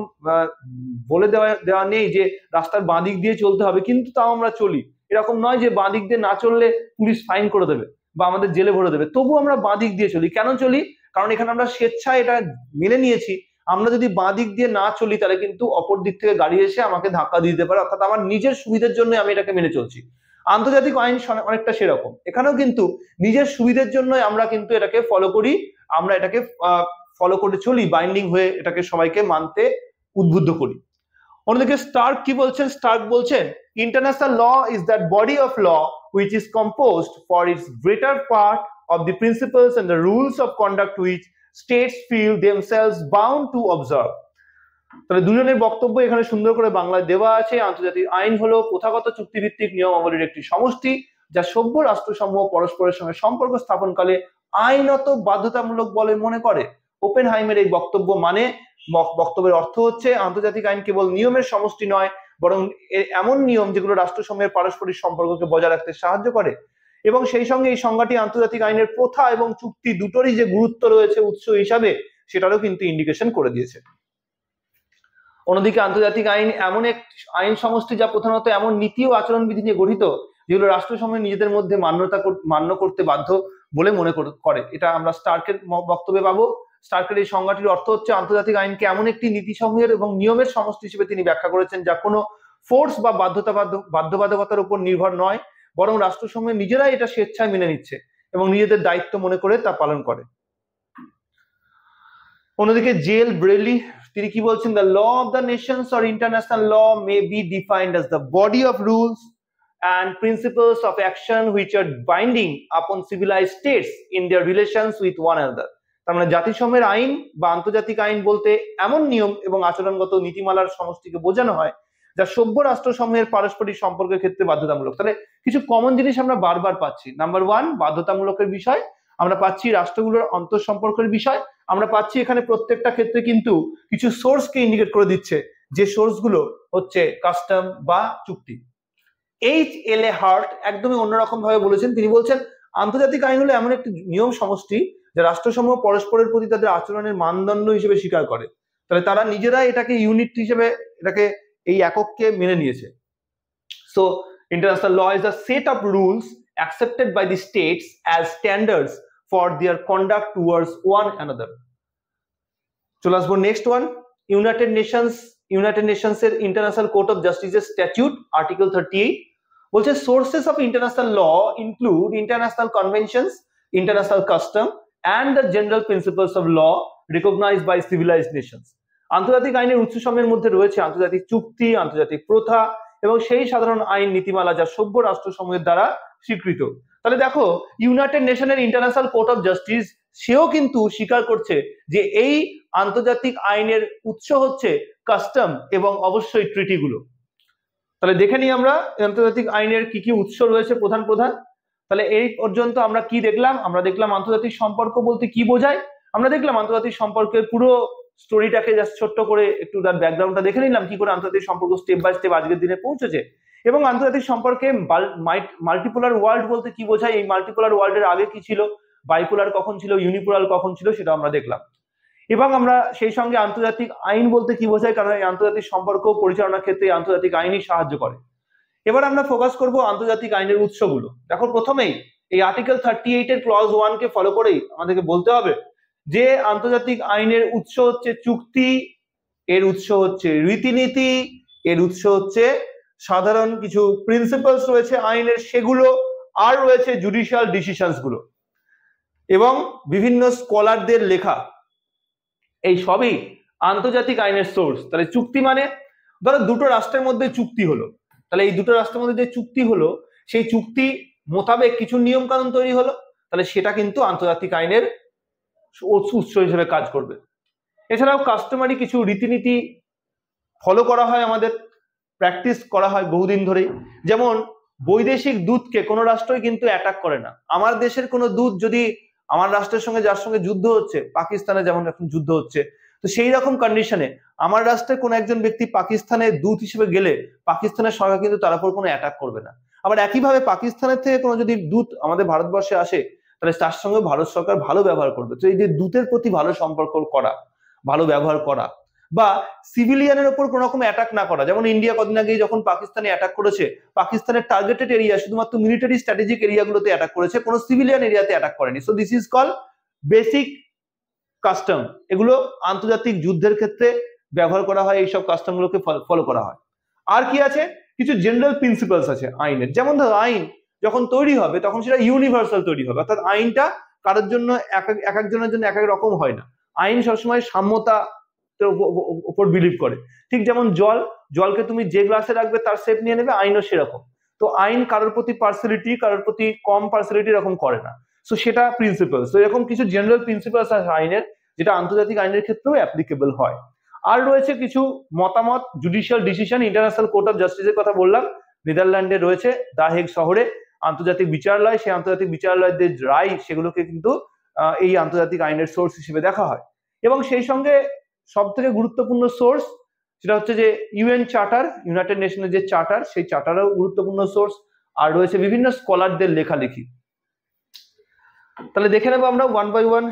বলে দেওয়া নেই যে রাস্তার বাঁ দিক দিয়ে চলতে হবে, কিন্তু তাও আমরা চলি। এরকম নয় যে বাঁ দিক দিয়ে না চললে পুলিশ ফাইন করে দেবে বা আমাদের জেলে ভরে দেবে, তবু আমরা বাঁ দিক দিয়ে চলি। কেন চলি? কারণ এখানে আমরা স্বেচ্ছায় এটা মেনে নিয়েছি। আমরা যদি বাঁ দিক দিয়ে না চলি তাহলে কিন্তু অপর দিক থেকে গাড়ি এসে আমাকে ধাক্কা দিয়ে দিতে পারে, অর্থাৎ আমার নিজের সুবিধার জন্য আমি এটাকে মেনে চলছি। আন্তর্জাতিক আইন অনেকটা সেরকম, এখানেও কিন্তু নিজের সুবিধার জন্য আমরা কিন্তু এটাকে ফলো করি, আমরা এটাকে ফলো করে চলি, বাইন্ডিং হয়ে এটাকে সবাইকে মানতে উদ্বুদ্ধ করি। অন্যদিকে স্টার্ক কি বলছেন? স্টার্ক বলছেন international law is that body of law which is composed for its greater part of the principles and the rules of conduct which states feel themselves bound to observe. তাহলে দুজনের বক্তব্য এখানে সুন্দর করে বাংলায় দেওয়া আছে। আন্তর্জাতিক আইন হলো প্রথাগত চুক্তিভিত্তিক নিয়মাবলীর একটি সমষ্টি যা সভ্য রাষ্ট্রসমূহ পরস্পরের সঙ্গে সম্পর্ক স্থাপনকালে আইনত বাধ্যতামূলক বলে মনে করে। ওপেনহাইমের এই বক্তব্য মানে বক্তব্যের অর্থ হচ্ছে আন্তর্জাতিক আইন কেবল নিয়মের সমষ্টি নয়, বরং এমন নিয়ম যেগুলো রাষ্ট্রসমূহের পারস্পরিক সম্পর্ককে বজায় রাখতে সাহায্য করে, এবং সেই সঙ্গে এই সংজ্ঞাটি আন্তর্জাতিক আইনের প্রথা এবং চুক্তি দুটোরই যে গুরুত্ব রয়েছে উৎস হিসাবে সেটারও কিন্তু ইন্ডিকেশন করে দিয়েছে। অন্যদিকে আন্তর্জাতিক আইন এমন এক আইন সমষ্টি যা প্রধানত এমন নীতি ও আচরণবিধি নিয়ে গঠিত যেগুলো রাষ্ট্রসমূহ নিজেদের মধ্যে মান্য করতে বাধ্য বলে মনে করে। এটা আমরা স্টার্কের বক্তব্যে পাবো। স্টার্কের এই সংজ্ঞাটির অর্থ হচ্ছে আন্তর্জাতিক আইনকে এমন একটি নীতিসমূহের এবং নিয়মের সমষ্টি হিসেবে তিনি ব্যাখ্যা করেছেন যা কোনো ফোর্স বা বাধ্যবাধকতার উপর নির্ভর নয়, বরং রাষ্ট্রসমূহ নিজেরাই এটা স্বেচ্ছায় মেনে নিচ্ছে এবং নিজেদের দায়িত্ব মনে করে তা পালন করে। অন্যদিকে জেল ব্রেলি তিনি কি বলছেন, the law of the nations or international law may be defined as the body of rules and principles of action which are binding upon civilized states in their relations with one another. তার মানে জাতিসমূহের আইন বা আন্তর্জাতিক আইন বলতে এমন নিয়ম এবং আচরণগত নীতিমালার সমষ্টিকে বোঝানো হয় যা সভ্য রাষ্ট্রসমূহের পারস্পরিক সম্পর্কের ক্ষেত্রে বাধ্যতামূলক। তাহলে কিছু কমন জিনিস আমরা বারবার পাচ্ছি। নাম্বার ওয়ান, বাধ্যতামূলকের বিষয়, আমরা পাচ্ছি রাষ্ট্রগুলোর অন্তঃসম্পর্কের বিষয়, আমরা পাচ্ছি এখানে প্রত্যেকটা ক্ষেত্রে কিন্তু কিছু সোর্সকে ইন্ডিকেট করে দিচ্ছে, যে সোর্সগুলো হচ্ছে কাস্টম বা চুক্তি। H.L.A. হার্ট একদমই অন্যরকম ভাবে বলেছেন। তিনি বলছেন আন্তর্জাতিক আইন হলো এমন একটি নিয়ম সমষ্টি যা রাষ্ট্রসমূহ পরস্পরের প্রতি তাদের আচরণের মানদণ্ড হিসেবে স্বীকার করে। তাহলে তারা নিজেরাই এটাকে ইউনিট হিসেবে এটাকে এই একককে মেনে নিয়েছে। So international law is a set of rules accepted by the states as standards for their conduct towards one another. চলে আসবো নেক্সট ওয়ান, ইউনাইটেড নেশনস এর ইন্টারন্যাশনাল কোর্ট অফ জাস্টিসের স্ট্যাটিউট আর্টিকেল 38 বলছে sources of international law include international conventions, international custom and the general principles of law recognized by civilized nations. আন্তর্জাতিক আইনের উৎসসমূহের মধ্যে রয়েছে আন্তর্জাতিক চুক্তি, আন্তর্জাতিক প্রথা এবং সেই সাধারণ আইন নীতিমালা যা সভ্য রাষ্ট্রসমূহের দ্বারা স্বীকৃত। তাহলে দেখো ইউনাইটেড নেশনের ইন্টারন্যাশনাল কোর্ট অফ জাস্টিস সেও কিন্তু স্বীকার করছে যে এই আন্তর্জাতিক আইনের উৎস হচ্ছে কাস্টম এবং অবশ্যই ট্রিটিগুলো। তাহলে দেখে নিই আমরা আন্তর্জাতিক আইনের কি কি উৎস রয়েছে প্রধান। তাহলে এই পর্যন্ত আমরা কি দেখলাম? আমরা দেখলাম আন্তর্জাতিক সম্পর্ক বলতে কি বোঝায়, আমরা দেখলাম আন্তর্জাতিক সম্পর্কের পুরো স্টোরিটাকে জাস্ট ছোট্ট করে একটু তার ব্যাকগ্রাউন্ডটা দেখে নিলাম, কি করে আন্তর্জাতিক সম্পর্ক স্টেপ বাই স্টেপ আজকের দিনে পৌঁছেছে, এবং আন্তর্জাতিক সম্পর্কে মাল্টিপোলার ওয়ার্ল্ড বলতে কি বোঝায়, এই মাল্টিপোলার ওয়ার্ল্ডের আগে কি ছিল, বাইপোলার কখন ছিল, ইউনিপোলার কখন ছিল, সেটা আমরা দেখলাম। এবং আমরা সেই সঙ্গে আন্তর্জাতিক আইন বলতে কি বোঝায়, কারণ এই আন্তর্জাতিক সম্পর্ক পরিচালনার ক্ষেত্রে আন্তর্জাতিক আইনই সাহায্য করে। এবার আমরা ফোকাস করব আন্তর্জাতিক আইনের উৎসগুলো। দেখো প্রথমেই এই আর্টিকেল 38 এর ক্লজ 1 কে ফলো করেই আমাদেরকে বলতে হবে যে আন্তর্জাতিক আইনের উৎস হচ্ছে চুক্তি, এর উৎস হচ্ছে রীতিনীতি, এর উৎস হচ্ছে সাধারণ কিছু প্রিন্সিপালস রয়েছে আইনের সেগুলো, আর রয়েছে জুডিশিয়াল ডিসিশনস গুলো এবং বিভিন্ন স্কলারদের লেখা, এই সবই আন্তর্জাতিক আইনের সোর্স। তাহলে চুক্তি মানে ধরো দুটো রাষ্ট্রের মধ্যে চুক্তি হলো, তাহলে এই দুটো রাষ্ট্রের মধ্যে যে চুক্তি হলো সেই চুক্তি মোতাবেক কিছু নিয়ম কানুন তৈরি হলো, তাহলে সেটা কিন্তু আন্তর্জাতিক আইনের উৎস হিসেবে কাজ করবে। এছাড়াও কাস্টমারি কিছু রীতিনীতি ফলো করা হয়, আমাদের প্র্যাকটিস করা হয় বহুদিন ধরেই। যেমন বৈদেশিক দূতকে কোনো রাষ্ট্রই কিন্তু অ্যাটাক করে না। আমার দেশের কোনো দূত যদি আমার রাষ্ট্রের সঙ্গে যার সঙ্গে যুদ্ধ হচ্ছে, পাকিস্তানে যেমন এখন যুদ্ধ হচ্ছে, তো সেই রকম কন্ডিশনে আমার রাষ্ট্রের কোন একজন ব্যক্তি পাকিস্তানে দূত হিসেবে গেলে পাকিস্তানের সরকার কিন্তু তার উপর কোনো অ্যাটাক করবে না। আবার একইভাবে পাকিস্তানের থেকে কোনো যদি দূত আমাদের ভারতবর্ষে আসে তাহলে তার সঙ্গে ভারত সরকার ভালো ব্যবহার করবে। তো এই যে দূতের প্রতি ভালো সম্পর্ক করা, ভালো ব্যবহার করা, বা সিভিলিয়ানের উপর কোনো রকম অ্যাটাক না করা, যেমন ইন্ডিয়া কদিন আগে যখন পাকিস্তানে অ্যাটাক করেছে, পাকিস্তানের টার্গেটেড এরিয়া শুধুমাত্র মিলিটারি স্ট্র্যাটেজিক এরিয়াগুলোতে অ্যাটাক করেছে, কোনো সিভিলিয়ান এরিয়াতে অ্যাটাক করেনি। So this is call basic custom. এগুলো আন্তর্জাতিক যুদ্ধের ক্ষেত্রে ব্যবহার করা হয়, এইসব কাস্টম গুলোকে ফলো করা হয়। আর কি আছে? কিছু জেনারেল প্রিন্সিপালস আছে আইনের। যেমন ধরো আইন যখন তৈরি হবে তখন সেটা ইউনিভার্সাল তৈরি হবে, অর্থাৎ আইনটা কারোর জন্য এক একজনের জন্য এক এক রকম হয় না। আইন সবসময় সাম্যতা উপর বিলিভ করে। ঠিক যেমন জলকে তুমি যে গ্লাসে রাখবে তার শেপ নিয়ে নেবে, আইনও সেরকম। তো আইন কারোর প্রতি পার্সিয়ালিটি, কারোর প্রতি কম পার্সিয়ালিটি এরকম করে না। সো সেটা প্রিন্সিপাল। তো এরকম কিছু জেনারেল প্রিন্সিপালস আছে আইনের, যেটা আন্তর্জাতিক আইনের ক্ষেত্রেও অ্যাপ্লিকেবল হয়। আর রয়েছে কিছু মতামত, judicial decision. International court of জাস্টিসের কথা বললাম, নেদারল্যান্ডে রয়েছে দ্য হেগ শহরে আন্তর্জাতিক বিচারালয়। সেই আন্তর্জাতিক বিচারালয়দের রায় সেগুলোকে কিন্তু এই আন্তর্জাতিক আইনের সোর্স হিসেবে দেখা হয়। এবং সেই সঙ্গে সব থেকে গুরুত্বপূর্ণ সোর্স সেটা হচ্ছে যে ইউএন চার্টার, ইউনাইটেড নেশনের যে চার্টার, সেই চার্টারও গুরুত্বপূর্ণ সোর্স। আর রয়েছে বিভিন্ন স্কলারদের লেখালেখি। তাহলে দেখে নেবো আমরা ওয়ান বাই ওয়ান।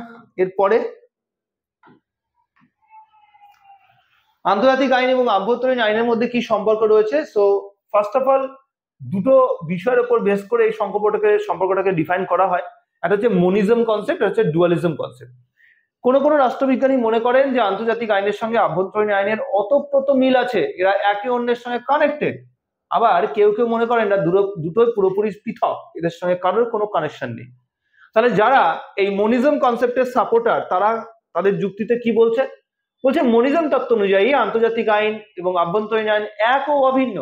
এরপরে আন্তর্জাতিক আইন এবং আভ্যন্তরীণ আইনের মধ্যে কি সম্পর্ক রয়েছে। সো ফার্স্ট অফ অল দুটো বিষয়ের উপর বেস করে এই সম্পর্কটাকে ডিফাইন করা হয়। একটা হচ্ছে মনিজম কনসেপ্ট, হচ্ছে ডুয়ালিজম কনসেপ্ট। কোন রাষ্ট্রবিজ্ঞানী মনে করেন যে আন্তর্জাতিক আইনের সঙ্গে আভ্যন্তরীণ আইনের ওতপ্রোত মিল আছে, এরা একে অন্যের সঙ্গে কানেক্টেড। আবার কেউ কেউ মনে করেন না দুটোই পুরোপুরি পৃথক, এদের সঙ্গে কারোর কোনো কানেকশন নেই। তাহলে যারা এই মনিজম কনসেপ্টের সাপোর্টার, তারা তাদের যুক্তিতে কি বলছে? বলছে মনিজম তত্ত্ব অনুযায়ী আন্তর্জাতিক আইন এবং আভ্যন্তরীণ আইন এক ও অভিন্ন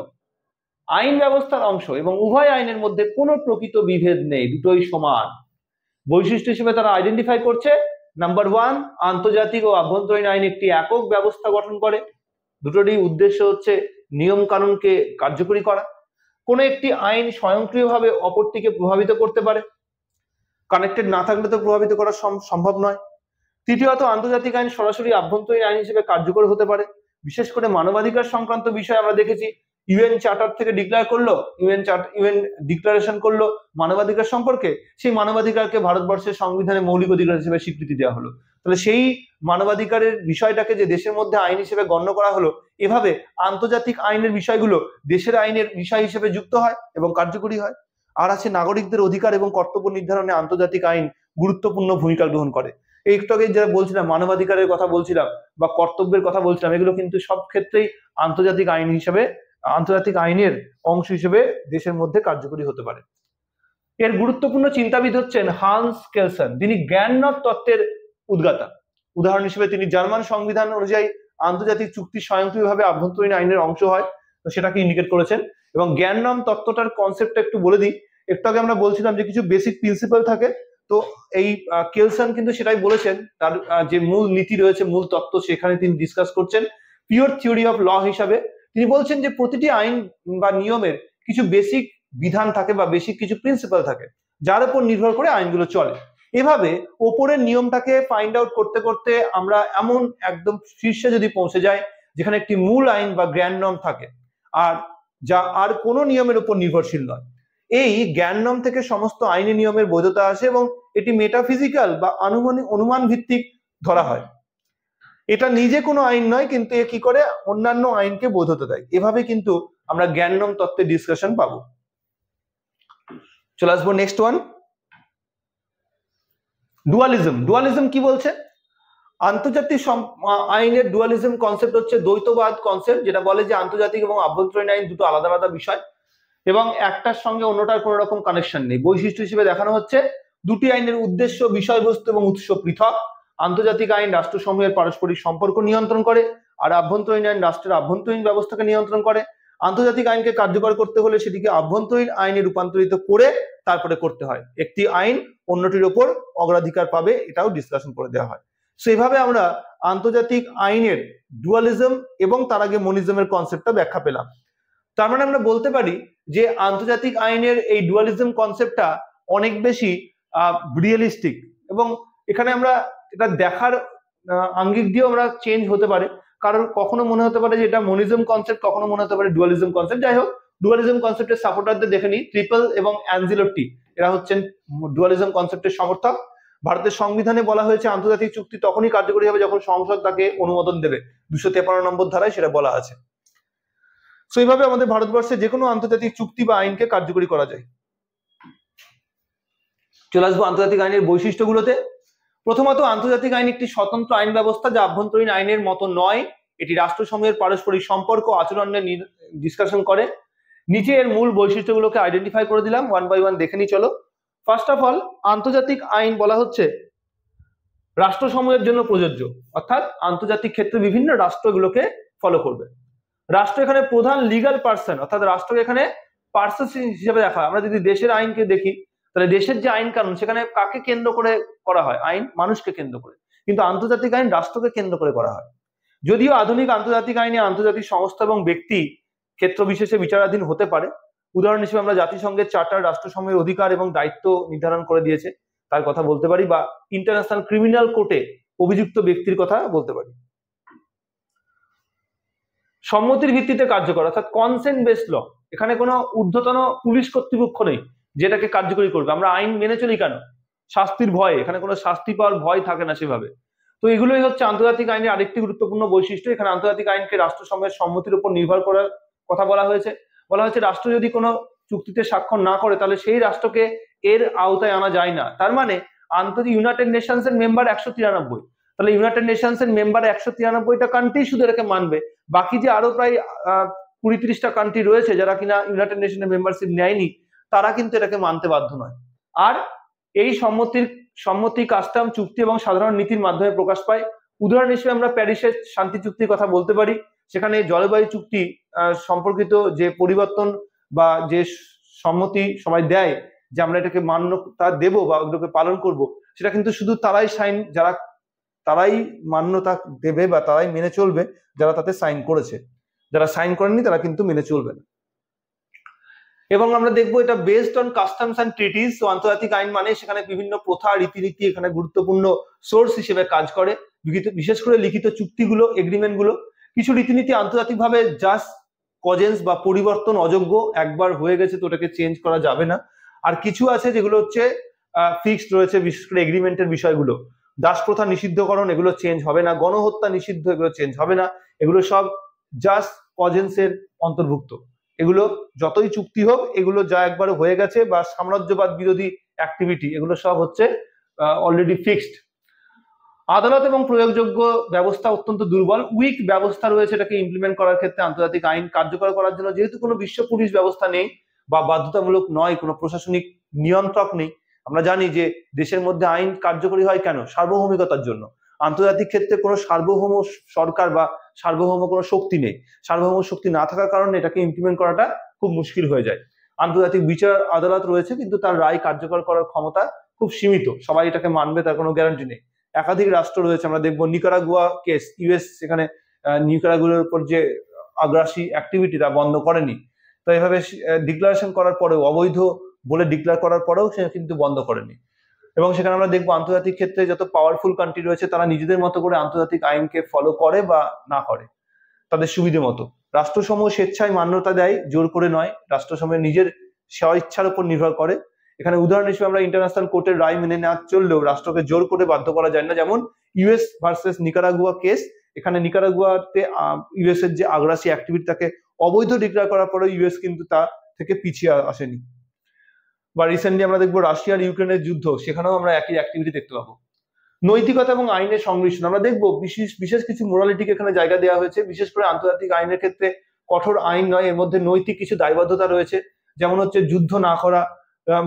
আইন ব্যবস্থার অংশ এবং উভয় আইনের মধ্যে কোনো প্রকৃত বিভেদ নেই, দুটোই সমান। বৈশিষ্ট্য হিসেবে তারা আইডেন্টিফাই করছে, নাম্বার 1, আন্তর্জাতিক ও আভ্যন্তরীণ আইন একটি একক ব্যবস্থা গঠন করে। দুটোরই উদ্দেশ্য হচ্ছে নিয়ম কানুনকে কার্যকরী করা। কোনো একটি আইন স্বয়ংক্রিয়ভাবে অপরটিকে প্রভাবিত করতে পারে, কানেক্টেড না থাকলে তো প্রভাবিত করা সম্ভব নয়। তৃতীয়ত, আন্তর্জাতিক আইন সরাসরি আভ্যন্তরীণ আইন হিসেবে কার্যকর হতে পারে। বিশেষ করে মানবাধিকার সংক্রান্ত বিষয় আমরা দেখেছি, ইউএন চার্টার থেকে ডিক্লেয়ার করলো, ইউএন ডিক্লারেশন করলো মানবাধিকার সম্পর্কে, সেই মানবাধিকারকে ভারতবর্ষের সংবিধানে মৌলিক অধিকার হিসেবে স্বীকৃতি দেওয়া হলো। তাহলে সেই মানবাধিকারের বিষয়টাকে যে দেশের মধ্যে আইন হিসেবে গণ্য করা হলো, এভাবে আন্তর্জাতিক আইনের বিষয়গুলো দেশের আইনের বিষয় হিসেবে যুক্ত হয় এবং কার্যকরী হয়। আর আছে নাগরিকদের অধিকার এবং কর্তব্য নির্ধারণে আন্তর্জাতিক আইন গুরুত্বপূর্ণ ভূমিকা গ্রহণ করে। একটু আগে যারা বলছিলাম মানবাধিকারের কথা বলছিলাম বা কর্তব্যের কথা বলছিলাম, এগুলো কিন্তু সব ক্ষেত্রেই আন্তর্জাতিক আইনের অংশ হিসেবে দেশের মধ্যে কার্যকরী হতে পারে। এর গুরুত্বপূর্ণ চিন্তাবিদ হচ্ছেন হান্স কেলসন, তিনি জ্ঞাননব তত্ত্বের উদ্গাতা। উদাহরণ হিসেবে তিনি জার্মান সংবিধান অনুযায়ী আন্তর্জাতিক চুক্তি স্বয়ংক্রিয়ভাবে আভ্যন্তরীণ আইনের অংশ হয়, তো সেটাকে ইন্ডিকেট করেছেন। এবং জ্ঞাননব তত্ত্বটার কনসেপ্টটা একটু বলে দিই। একটু আগে আমরা বলছিলাম যে কিছু বেসিক প্রিন্সিপাল থাকে, তো এই কেলসন কিন্তু সেটাই বলেছেন। তার যে মূল নীতি রয়েছে, মূল তত্ত্ব, সেখানে তিনি ডিসকাস করছেন পিওর থিওরি অফ ল হিসাবে। তিনি বলছেন যে প্রতিটি আইন বা নিয়মের কিছু বেসিক বিধান থাকে বা বেসিক কিছু প্রিন্সিপাল থাকে, যার উপর নির্ভর করে আইনগুলো চলে। এভাবে ওপরের নিয়মটাকে ফাইন্ড আউট করতে করতে আমরা এমন একদম শীর্ষে যদি পৌঁছে যাই যেখানে একটি মূল আইন বা জ্ঞাননম থাকে, আর যা আর কোনো নিয়মের উপর নির্ভরশীল নয়। এই জ্ঞাননম থেকে সমস্ত আইনি নিয়মের বৈধতা আসে এবং এটি মেটাফিজিক্যাল বা অনুমান ভিত্তিক ধরা হয়। এটা নিজে কোনো আইন নয়, কিন্তু এ কি করে অন্যান্য আইনকে বৈধতা দেয়। এভাবে কিন্তু আমরা জ্ঞাননম তত্ত্বের ডিসকাশন পাবো। চলে আসবো নেক্সট ওয়ান, ডুয়ালিজম কি বলছে? আন্তর্জাতিক আইনের ডুয়ালিজম কনসেপ্ট হচ্ছে দ্বৈতবাদ কনসেপ্ট, যেটা বলে যে আন্তর্জাতিক এবং আভ্যন্তরীণ আইন দুটো আলাদা আলাদা বিষয় এবং একটার সঙ্গে অন্যটার কোনো রকম কানেকশন নেই। বৈশিষ্ট্য হিসেবে দেখানো হচ্ছে দুটি আইনের উদ্দেশ্য, বিষয়বস্তু এবং উৎস পৃথক। আন্তর্জাতিক আইন রাষ্ট্রসমূহের পারস্পরিক সম্পর্ক নিয়ন্ত্রণ করে, আর আভ্যন্তরীণ আইন রাষ্ট্রের আভ্যন্তরীণ ব্যবস্থাকে নিয়ন্ত্রণ করে। আন্তর্জাতিক আইনকে কার্যকর করতে হলে সেটিকে আভ্যন্তরীণ আইনে রূপান্তরিত করে তারপরে করতে হয়। একটি আইন অন্যটির ওপর অগ্রাধিকার পাবে, এটাও ডিসকাশন করে দেওয়া হয়। সেভাবে আমরা আন্তর্জাতিক আইনের ডুয়ালিজম এবং তার আগে মনিজমের কনসেপ্টটা ব্যাখ্যা পেলাম। তার মানে আমরা বলতে পারি যে আন্তর্জাতিক আইনের এই ডুয়ালিজম কনসেপ্টটা অনেক বেশি রিয়েলিস্টিক, এবং এখানে আমরা এটা দেখার আঙ্গিক দিয়েও আমরা চেঞ্জ হতে পারে। কারণ কখনো মনে হতে পারে যে এটা মনিজম কনসেপ্ট, কখনো মনে হতে পারে ডুয়ালিজম কনসেপ্ট। যাই হোক, ডুয়ালিজম কনসেপ্টের সাপোর্টারদের দেখে নিই। ট্রিপল এবং অ্যাঞ্জেলোটি, এরা হচ্ছেন ডুয়ালিজম কনসেপ্টের সমর্থক। ভারতের সংবিধানে বলা হয়েছে আন্তর্জাতিক চুক্তি তখনই কার্যকরী হবে যখন সংসদ তাকে অনুমোদন দেবে, 253 নম্বর ধারায় সেটা বলা আছে। সো এইভাবে আমাদের ভারতবর্ষে যে কোনো আন্তর্জাতিক চুক্তি বা আইনকে কার্যকরী করা যায়। চলে আসবো আন্তর্জাতিক আইনের বৈশিষ্ট্যগুলোতে। প্রথমত, আন্তর্জাতিক আইন একটি স্বতন্ত্র আইন ব্যবস্থা যা আভ্যন্তরীণ আইনের মতো নয়। এটি রাষ্ট্রসমূহের পারস্পরিক সম্পর্ক আচরণের ডিসকাশন করে। নিচে এর মূল বৈশিষ্ট্যগুলোকে আইডেন্টিফাই করে দিলাম, ওয়ান বাই ওয়ান দেখে নিই। চলো। ফার্স্ট অফ অল, আন্তর্জাতিক আইন বলা হচ্ছে রাষ্ট্রসমূহের জন্য প্রযোজ্য, অর্থাৎ আন্তর্জাতিক ক্ষেত্রে বিভিন্ন রাষ্ট্রগুলোকে ফলো করবে। রাষ্ট্র এখানে প্রধান লিগাল পার্সন, অর্থাৎ রাষ্ট্রকে এখানে পার্সন হিসেবে দেখা হয়। আমরা যদি দেশের আইনকে দেখি তাহলে দেশের যে আইন কানুন সেখানে কাকে কেন্দ্র করে করা হয়? আইন মানুষকে কেন্দ্র করে, কিন্তু আন্তর্জাতিক আইন রাষ্ট্রকে কেন্দ্র করে করা হয়। যদিও আধুনিক আন্তর্জাতিক আইনে আন্তর্জাতিক সংস্থা এবং ব্যক্তি ক্ষেত্র বিশেষে বিচারাধীন হতে পারে। উদাহরণ হিসেবে আমরা জাতিসংঘের চার্টার রাষ্ট্রসমূহের অধিকার এবং দায়িত্ব নির্ধারণ করে দিয়েছে, তার কথা বলতে পারি, বা ইন্টারন্যাশনাল ক্রিমিনাল কোর্টে অভিযুক্ত ব্যক্তির কথা বলতে পারি। সম্মতির ভিত্তিতে কার্যকর, অর্থাৎ কনসেন্ট বেসড ল। এখানে কোনো ঊর্ধ্বতন পুলিশ কর্তৃপক্ষ নেই যেটাকে কার্যকরী করবে। আমরা আইন মেনে চলি কেন? শাস্তির ভয়ে। এখানে কোনো শাস্তি পাওয়ার ভয় থাকে না সেভাবে। তো এগুলোই হচ্ছে আন্তর্জাতিক আইনের আরেকটি গুরুত্বপূর্ণ বৈশিষ্ট্য। এখানে আন্তর্জাতিক আইনকে রাষ্ট্রসমূহের সম্মতির উপর নির্ভর করার কথা বলা হয়েছে। বলা হয়েছে রাষ্ট্র যদি কোনো চুক্তিতে স্বাক্ষর না করে তাহলে সেই রাষ্ট্রকে এর আওতায় আনা যায় না। তার মানে আন্তর্জাতিক ইউনাইটেড নেশনস এর মেম্বার 193, তাহলে ইউনাইটেড নেশনস এর মেম্বার 193টা কান্ট্রি শুধু এটাকে মানবে। বাকি যে আরো প্রায় 20-30টা কান্ট্রি রয়েছে যারা কিনা ইউনাইটেড নেশনের মেম্বারশিপ নেয়নি, তারা কিন্তু এটাকে মানতে বাধ্য নয়। আর এই সম্মতি কাস্টম চুক্তি এবং সাধারণ নীতির মাধ্যমে প্রকাশ পায়। উদাহরণ হিসেবে আমরা প্যারিসের শান্তি চুক্তির কথা বলতে পারি। সেখানে জলবায়ু চুক্তি সম্পর্কিত যে পরিবর্তন বা যে সম্মতি সবাই দেয় যে আমরা এটাকে মান্যতা দেব বা ওগুলোকে পালন করব, সেটা কিন্তু শুধু তারাই মান্যতা দেবে বা তারাই মেনে চলবে যারা তাতে সাইন করেছে। যারা সাইন করেননি তারা কিন্তু মেনে চলবে না। এবং আমরা দেখবো এটা based on customs and treaties. তো আন্তর্জাতিক আইন মানে সেখানে বিভিন্ন প্রথা রীতিনীতি এখানে গুরুত্বপূর্ণ সোর্স হিসেবে কাজ করে। বিশেষ করে লিখিত চুক্তিগুলো, এগ্রিমেন্ট গুলো। কিছু রীতিনীতি আন্তর্জাতিকভাবে জাস্ট কজেন্স বা পরিবর্তন অযোগ্য, একবার হয়ে গেছে তো ওটাকে চেঞ্জ করা যাবে না। আর কিছু আছে যেগুলো হচ্ছে ফিক্সড রয়েছে, বিশেষ করে এগ্রিমেন্টের বিষয়গুলো। দাস প্রথা নিষিদ্ধকরণ, এগুলো চেঞ্জ হবে না। গণহত্যা নিষিদ্ধ, এগুলো চেঞ্জ হবে না। এগুলো সব জাস্ট কজেন্সের অন্তর্ভুক্ত। এগুলো যতই চুক্তি হোক, এগুলো যা একবার হয়ে গেছে বা সাম্রাজ্যবাদ বিরোধী অ্যাক্টিভিটি, এগুলো সব হচ্ছে অলরেডি ফিক্সড। আদালত এবং প্রয়োগযোগ্য ব্যবস্থা অত্যন্ত দুর্বল, উইক ব্যবস্থা রয়েছে এটাকে ইমপ্লিমেন্ট করার ক্ষেত্রে। আন্তর্জাতিক আইন কার্যকর করার জন্য যেহেতু কোনো বিশ্ব পুলিশ ব্যবস্থা নেই বা বাধ্যতামূলক নয়, কোনো প্রশাসনিক নিয়ন্ত্রক নেই। আমরা জানি যে দেশের মধ্যে আইন কার্যকরী হয় কেন? সার্বভৌমিকতার জন্য। আন্তর্জাতিক ক্ষেত্রে কোনো সার্বভৌম সরকার বা সার্বভৌম কোনো শক্তি নেই। সার্বভৌম শক্তি না থাকার কারণে এটাকে ইমপ্লিমেন্ট করাটা খুব মুশকিল হয়ে যায়। আন্তর্জাতিক বিচার আদালত রয়েছে কিন্তু তার রায় কার্যকর করার ক্ষমতা খুব সীমিত। সবাই এটাকে মানবে তার কোনো গ্যারান্টি নেই। একাধিক রাষ্ট্র রয়েছে, আমরা দেখবো নিকারাগুয়া কেস, ইউএস সেখানে নিকারাগুয়ার উপর যে আগ্রাসী অ্যাক্টিভিটি তা বন্ধ করেনি। তো এইভাবে ডিক্লারেশন করার পরেও, অবৈধ বলে ডিক্লেয়ার করার পরেও সে কিন্তু বন্ধ করেনি। এবং সেখানে আমরা দেখবো আন্তর্জাতিক ক্ষেত্রে যত পাওয়ারফুল কান্ট্রি রয়েছে তারা নিজেদের মতো করে আন্তর্জাতিক আইনকে ফলো করে বা না করে তাদের সুবিধে মতো। রাষ্ট্রসমূহ স্বেচ্ছায় মান্যতা দেয়, জোর করে নয়। রাষ্ট্রসমূহের নিজের স্বেচ্ছার উপর নির্ভর করে। এখানে উদাহরণ হিসেবে আমরা ইন্টারন্যাশনাল কোর্টের রায় মেনে না চললেও রাষ্ট্রকে জোর করে বাধ্য করা যায় না। যেমন ইউএস ভার্সেস নিকারাগুয়া কেস। এখানে নিকারাগুয়াতে ইউএস এর যে আগ্রাসী অ্যাক্টিভিটি তাকে অবৈধ ডিক্লেয়ার করার পরে ইউএস কিন্তু তা থেকে পিছিয়ে আসেনি। বা রিসেন্টলি আমরা দেখবো রাশিয়ার ইউক্রেনের যুদ্ধ, সেখানেও আমরা একই অ্যাক্টিভিটি দেখতে পাবো। নৈতিকতা এবং আইনের সংমিশ্রণ, আমরা দেখবো বিশেষ কিছু মোরালিটিকে এখানে জায়গা দেওয়া হয়েছে। বিশেষ করে আন্তর্জাতিক আইনের ক্ষেত্রে কঠোর আইন নয়, এর মধ্যে নৈতিক কিছু দায়বদ্ধতা রয়েছে। যেমন হচ্ছে যুদ্ধ না করা,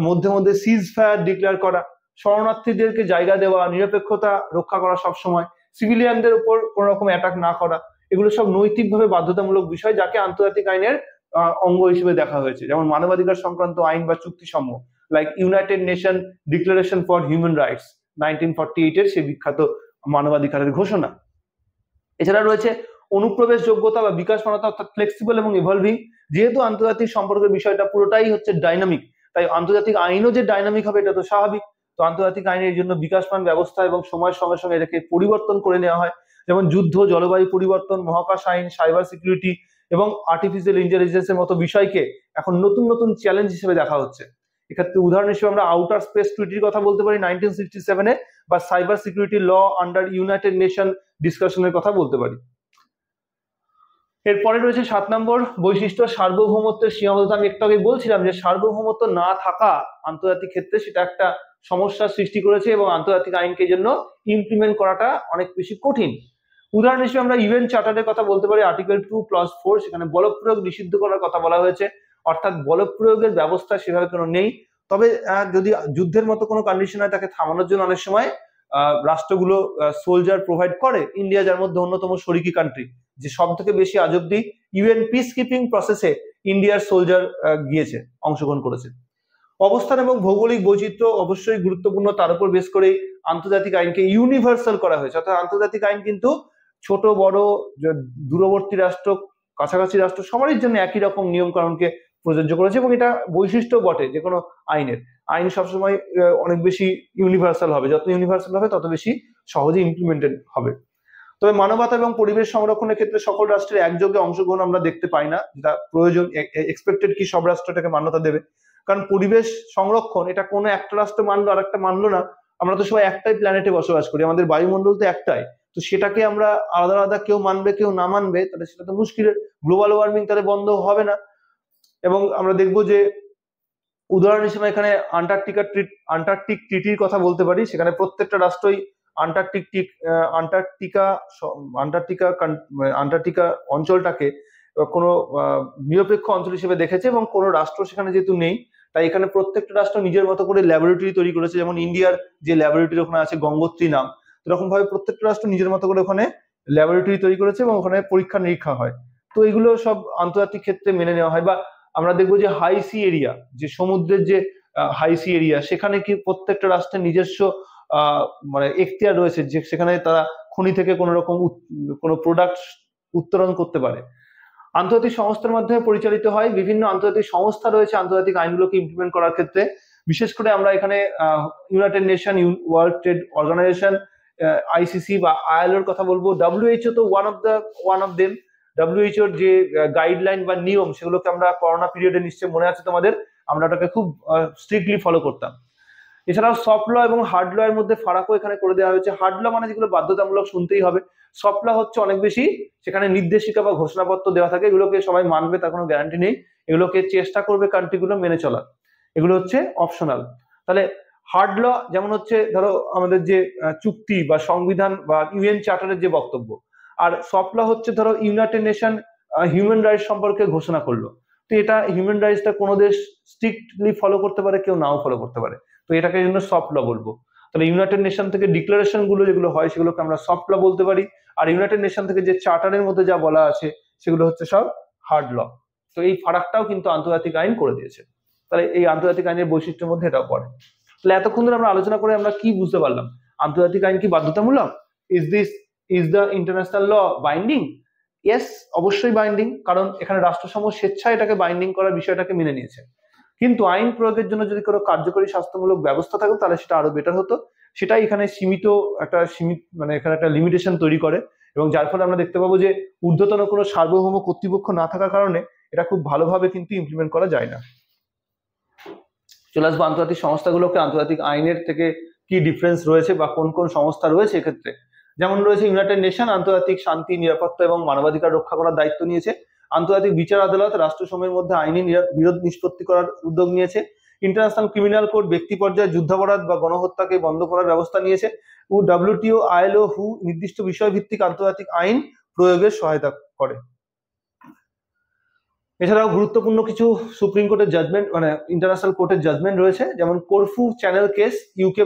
মধ্যে মধ্যে সিজ ফায়ার ডিক্লেয়ার করা, শরণার্থীদেরকে জায়গা দেওয়া, নিরপেক্ষতা রক্ষা করা সবসময়, সিভিলিয়ানদের উপর কোনো রকম অ্যাটাক না করা। এগুলো সব নৈতিকভাবে বাধ্যতামূলক বিষয় যাকে আন্তর্জাতিক আইনের অঙ্গ হিসেবে দেখা হয়েছে। যেমন মানবাধিকার সংক্রান্ত আইন বা চুক্তিসমূহ, like united nation declaration for human rights 1948 এর সেই বিখ্যাত মানবাধিকারের ঘোষণা। এছাড়া রয়েছে অনুপ্রবেশ যোগ্যতা বা বিকাশমানতা, অর্থাৎ ফ্লেক্সিবল এবং ইভলভিং। যেহেতু আন্তর্জাতিক সম্পর্কের বিষয়টা পুরোটাই হচ্ছে ডাইনামিক, তাই আন্তর্জাতিক আইনও যে ডাইনামিক হবে এটা তো স্বাভাবিক। তো আন্তর্জাতিক আইনের জন্য বিকাশমান ব্যবস্থা এবং সময়ের সঙ্গে সঙ্গে এটাকে পরিবর্তন করে নেওয়া হয়। যেমন যুদ্ধ, জলবায়ু পরিবর্তন, মহাকাশ আইন, সাইবার সিকিউরিটি এবং আর্টিফিশিয়াল ইন্টেলিজেন্সের মতো বিষয়কে এখন নতুন নতুন চ্যালেঞ্জ হিসেবে দেখা হচ্ছে। এক্ষেত্রে উদাহরণ হিসেবে আমরা আউটার স্পেস ট্রিটির কথা বলতে পারি 1967 বা cyber security law under united nation ডিসকাশনের কথা বলতে পারি। এরপরে রয়েছে 7 নম্বর বৈশিষ্ট্য, সার্বভৌমত্বের সীমাবদ্ধতা। আমি একটু আগে বলছিলাম যে সার্বভৌমত্ব না থাকা আন্তর্জাতিক ক্ষেত্রে সেটা একটা সমস্যার সৃষ্টি করেছে এবং আন্তর্জাতিক আইনকে জন্য ইমপ্লিমেন্ট করাটা অনেক বেশি কঠিন। উদাহরণ হিসেবে আমরা ইউএন চার্টারের কথা বলতে পারি, আর্টিকেল 2+4, সেখানে বলপ্রয়োগ নিষিদ্ধ করার কথা বলা হয়েছে। অর্থাৎ বলপ্রয়োগের ব্যবস্থা সেভাবে কোনো নেই। তবে যদি যুদ্ধের মতো কোনো কন্ডিশন হয় তাকে থামানোর জন্য অনেক সময় রাষ্ট্রগুলো সোলজার প্রোভাইড করে। ইন্ডিয়া যার মধ্যে অন্যতম শরিকি কান্ট্রি, যে সব থেকে বেশি আজ অব্দি ইউএন পিস কিপিং প্রসেসে ইন্ডিয়ার সোলজার গিয়েছে, অংশগ্রহণ করেছে। অবস্থান এবং ভৌগোলিক বৈচিত্র্য অবশ্যই গুরুত্বপূর্ণ, তার উপর বেশ করেই আন্তর্জাতিক আইনকে ইউনিভার্সাল করা হয়েছে। অর্থাৎ আন্তর্জাতিক আইন কিন্তু ছোট বড়, দূরবর্তী রাষ্ট্র, কাছাকাছি রাষ্ট্র সবারই জন্য একই রকম নিয়ম কানুনকে প্রযোজ্য করেছে, এবং এটা বৈশিষ্ট্য বটে যে কোনো আইনের। আইন সবসময় অনেক বেশি ইউনিভার্সাল হবে, যত ইউনিভার্সাল হবে তত বেশি সহজে ইমপ্লিমেন্টেড হবে। তবে মানবতা এবং পরিবেশ সংরক্ষণের ক্ষেত্রে সকল রাষ্ট্রের একযোগে অংশগ্রহণ আমরা দেখতে পাই না, যেটা প্রয়োজন। এক্সপেক্টেড কি সব রাষ্ট্র এটাকে মান্যতা দেবে, কারণ পরিবেশ সংরক্ষণ এটা কোনো একটা রাষ্ট্র মানলো আর একটা মানলো না। আমরা তো সবাই একটাই প্ল্যানেটে বসবাস করি, আমাদের বায়ুমণ্ডল তো একটাই, তো সেটাকে আমরা আলাদা আলাদা কেউ মানবে কেউ না মানবে, তাহলে সেটা তো মুশকিলের। গ্লোবাল ওয়ার্মিং তাহলে বন্ধ হবে না। এবং আমরা দেখবো যে উদাহরণ হিসেবে এখানে আন্টার্কটিক ট্রিটির কথা বলতে পারি। সেখানে প্রত্যেকটা রাষ্ট্রই আন্টার্কটিকা অঞ্চলটাকে কোনো নিরপেক্ষ অঞ্চল হিসেবে দেখেছে, এবং কোনো রাষ্ট্র সেখানে যেহেতু নেই, তাই এখানে প্রত্যেকটা রাষ্ট্র নিজের মতো করে ল্যাবরেটরি তৈরি করেছে। যেমন ইন্ডিয়ার যে ল্যাবরেটরি ওখানে আছে গঙ্গোত্রী নাম, এরকম ভাবে প্রত্যেকটা রাষ্ট্র নিজের মতো করে ওখানে ল্যাবরেটরি তৈরি করেছে এবং ওখানে পরীক্ষা নিরীক্ষা হয়। তো এগুলো সব আন্তর্জাতিক ক্ষেত্রে মেনে নেওয়া হয়। বা আমরা দেখবো যে হাই সি এরিয়া, যে সমুদ্রের যে হাই সি এরিয়া, সেখানে কি প্রত্যেকটা রাষ্ট্রের নিজস্ব মানে এখতিয়ার রয়েছে, যে সেখানে তারা খনি থেকে কোনো রকম কোনো প্রোডাক্ট উত্তোলন করতে পারে। আন্তর্জাতিক সংস্থার মাধ্যমে পরিচালিত হয়। বিভিন্ন আন্তর্জাতিক সংস্থা রয়েছে আন্তর্জাতিক আইনগুলোকে ইমপ্লিমেন্ট করার ক্ষেত্রে। বিশেষ করে আমরা এখানে United Nation, World Trade Organization, ICC বা আইএলওর কথা বলবো। ডব্লিউএইচও তো ওয়ান অফ দেম। ডব্লিউএইচওর যে গাইডলাইন বা নিয়ম, সেগুলোকে আমরা করোনা পিরিয়ডে নিশ্চয়ই মনে আছে তোমাদের, আমরা ওটাকে খুব স্ট্রিক্টলি ফলো করতাম। এছাড়াও সফট ল এবং হার্ড ল এর মধ্যে ফারাকও এখানে করে দেওয়া হয়েছে। হার্ড ল মানে যেগুলো বাধ্যতামূলক শুনতেই হবে, সফট ল হচ্ছে অনেক বেশি সেখানে নির্দেশিকা বা ঘোষণাপত্র দেওয়া থাকে, এগুলোকে সবাই মানবে তার কোনো গ্যারান্টি নেই, এগুলোকে চেষ্টা করবে কান্ট্রিগুলো মেনে চলার, এগুলো হচ্ছে অপশনাল। তাহলে হার্ড ল যেমন হচ্ছে ধরো আমাদের যে চুক্তি বা সংবিধান বা ইউএন চার্টারের যে বক্তব্য, আর সফট ল হচ্ছে ধরো ইউনাইটেড নেশন হিউম্যান রাইটস সম্পর্কে ঘোষণা করলো, তো এটা হিউম্যান রাইটসটা কোনো দেশ স্ট্রিক্টলি ফলো করতে পারে, কেউ নাও ফলো করতে পারে, তো এটাকে জন্য সফট ল বলবো। তাহলে ইউনাইটেড নেশন থেকে ডিক্লারেশন গুলো যেগুলো হয় সেগুলোকে আমরা সফট ল বলতে পারি, আর ইউনাইটেড নেশন থেকে যে চার্টারের মধ্যে যা বলা আছে সেগুলো হচ্ছে সব হার্ড ল। তো এই ফারাকটাও কিন্তু আন্তর্জাতিক আইন করে দিয়েছে। তাহলে এই আন্তর্জাতিক আইনের বৈশিষ্ট্যের মধ্যে এটাও পড়ে। তাহলে এতক্ষণ ধরে আমরা আলোচনা করে আমরা কি বুঝতে পারলাম? আন্তর্জাতিক আইন কি বাধ্যতামূলক? Is the international law binding? Yes, অবশ্যই বাইন্ডিং, কারণ এখানে রাষ্ট্রসমূহ স্বেচ্ছায় এটাকে বাইন্ডিং করার বিষয়টাকে মেনে নিয়েছে। কিন্তু আইন প্রয়োগের জন্য যদি কোনো কার্যকরী শাস্তিমূলক ব্যবস্থা থাকে তাহলে সেটা আরো বেটার হতো। সেটাই এখানে সীমিত মানে এখানে একটা লিমিটেশন তৈরি করে, এবং যার ফলে আমরা দেখতে পাবো যে ঊর্ধ্বতন কোনো সার্বভৌম কর্তৃপক্ষ না থাকার কারণে এটা খুব ভালোভাবে কিন্তু ইমপ্লিমেন্ট করা যায় না। চলে আসবো আন্তর্জাতিক সংস্থাগুলোকে, আন্তর্জাতিক আইনের থেকে কি ডিফারেন্স রয়েছে বা কোন কোন সংস্থা রয়েছে এক্ষেত্রে। যেমন রয়েছে ইউনাইটেড নেশন, আন্তর্জাতিক শান্তি, নিরাপত্তা এবং মানবাধিকার রক্ষা করার দায়িত্ব নিয়েছে। আন্তর্জাতিক বিচার আদালত রাষ্ট্রসমূহের মধ্যে আইনি বিরোধ নিষ্পত্তি করার উদ্যোগ নিয়েছে। ইন্টারন্যাশনাল ক্রিমিনাল কোর্ট ব্যক্তি পর্যায়ে যুদ্ধাপরাধ বা গণহত্যাকে বন্ধ করার ব্যবস্থা নিয়েছে। ও ডব্লিউটিও, আইএলও, হু নির্দিষ্ট বিষয়ভিত্তিক আন্তর্জাতিক আইন প্রয়োগের সহায়তা করে। এছাড়াও গুরুত্বপূর্ণ কিছু সুপ্রিম কোর্টের জাজমেন্ট, মানে ইন্টারন্যাশনাল কোর্টের জাজমেন্ট রয়েছে, যেমন Corfu channel case, UK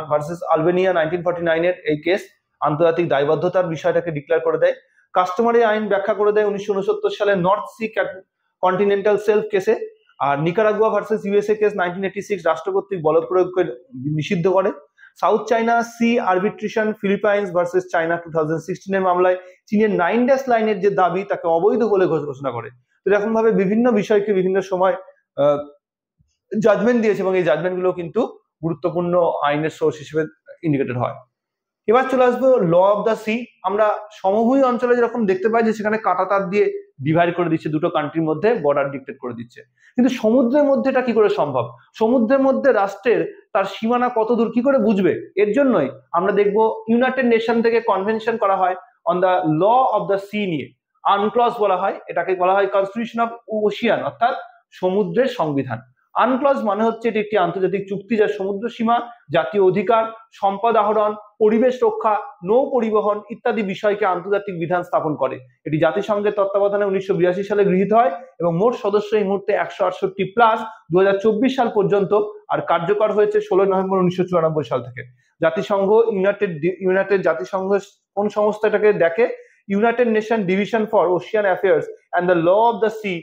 versus Albania 1949 এর এই কেস আন্তর্জাতিক দায়বদ্ধতার বিষয়টাকে ডিক্লেয়ার করে দেয়। কাস্টমারি আইন ব্যাখ্যা করে দেয় 1969 সালে নর্থ সি কন্টিনেন্টাল সেলফ কেসে। আর নিকারাগুয়া ভার্সেস ইউএসএ কেস 1986 রাষ্ট্র কর্তৃক বলপ্রয়োগকে নিষিদ্ধ করে। South China sea arbitration Philippines versus China 2016 এর মামলায় চীনের 9 লাইনের যে দাবি তাকে অবৈধ বলে ঘোষণা করে। এরকম ভাবে বিভিন্ন বিষয়কে বিভিন্ন সময় জাজমেন্ট দিয়েছে, এবং এই জাজমেন্ট গুলো কিন্তু গুরুত্বপূর্ণ আইনের সোর্স হিসেবে ইন্ডিকেটেড হয়। এবার চলে আসবো ল অফ দ্য সি। আমরা সমভূমি অঞ্চলে যেরকম দেখতে পাই যে সেখানে কাঁটাতার দিয়ে ডিভাইড করে দিচ্ছে, দুটো কান্ট্রির মধ্যে বর্ডার ডিক্টেট করে দিচ্ছে, কিন্তু সমুদ্রের মধ্যে এটা কি করে সম্ভব? সমুদ্রের মধ্যে রাষ্ট্রের তার সীমানা কত দূর কি করে বুঝবে? এর জন্যই আমরা দেখবো ইউনাইটেড নেশন থেকে কনভেনশন করা হয় on the law of the sea নিয়ে, আনক্লজ বলা হয় এটাকে, বলা হয় কনস্টিটিউশন অফ ওশিয়ান, অর্থাৎ সমুদ্রের সংবিধান। আনক্লজ মানে হচ্ছে এটি একটি আন্তর্জাতিক চুক্তি যা সমুদ্র সীমা, জাতীয় অধিকার, সম্পদ আহরণ, পরিবেশ রক্ষা, নৌ পরিবহন ইত্যাদি বিষয়কে আন্তর্জাতিক বিধান স্থাপন করে। এটি জাতিসংঘের তত্ত্বাবধানে 1982 সালে গৃহীত হয় এবং মোট সদস্য এই মুহূর্তে 168 প্লাস 2024 সাল পর্যন্ত, আর কার্যকর হয়েছে 16 নভেম্বর 1994 সাল থেকে। জাতিসংঘ ইউনাইটেড জাতিসংঘ কোন সংস্থা এটাকে দেখে? United Nation division for ocean affairs and the law of the sea,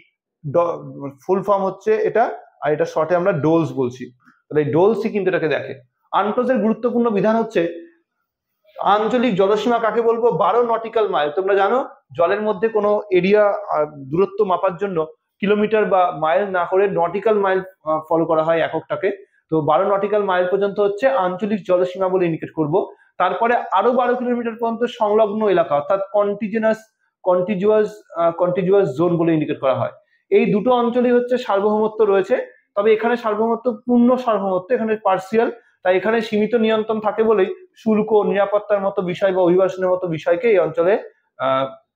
full form হচ্ছে এটা, আর এটা শর্টে আমরা ডোলস বলছি। তাহলে এই ডোলসই কিন্তু এটাকে দেখে। আনক্লোজের গুরুত্বপূর্ণ বিধান হচ্ছে আঞ্চলিক জলসীমা কাকে বলবো? 12 নটিক্যাল মাইল। তোমরা জানো জলের মধ্যে কোনো এরিয়া দূরত্ব মাপার জন্য কিলোমিটার বা মাইল না করে নটিক্যাল মাইল ফলো করা হয় এককটাকে। তো 12 নটিক্যাল মাইল পর্যন্ত হচ্ছে আঞ্চলিক জলসীমা বলে ইন্ডিকেট করব। তারপরে আরো 12 কিলোমিটার পর্যন্ত সংলগ্ন এলাকা অর্থাৎ কন্টিজিউয়াস জোন বলে ইন্ডিকেট করা হয়। এই দুটো অঞ্চলই হচ্ছে সার্বভৌমত্ব রয়েছে, তবে এখানে সার্বভৌমত্ব পূর্ণ সার্বভৌমত্ব, এখানে পার্সিয়াল। তাই এখানে সীমিত নিয়ন্ত্রণ থাকে বলেই শুল্ক, নিরাপত্তার মতো বিষয় বা অভিবাসনের মতো বিষয়কে এই অঞ্চলে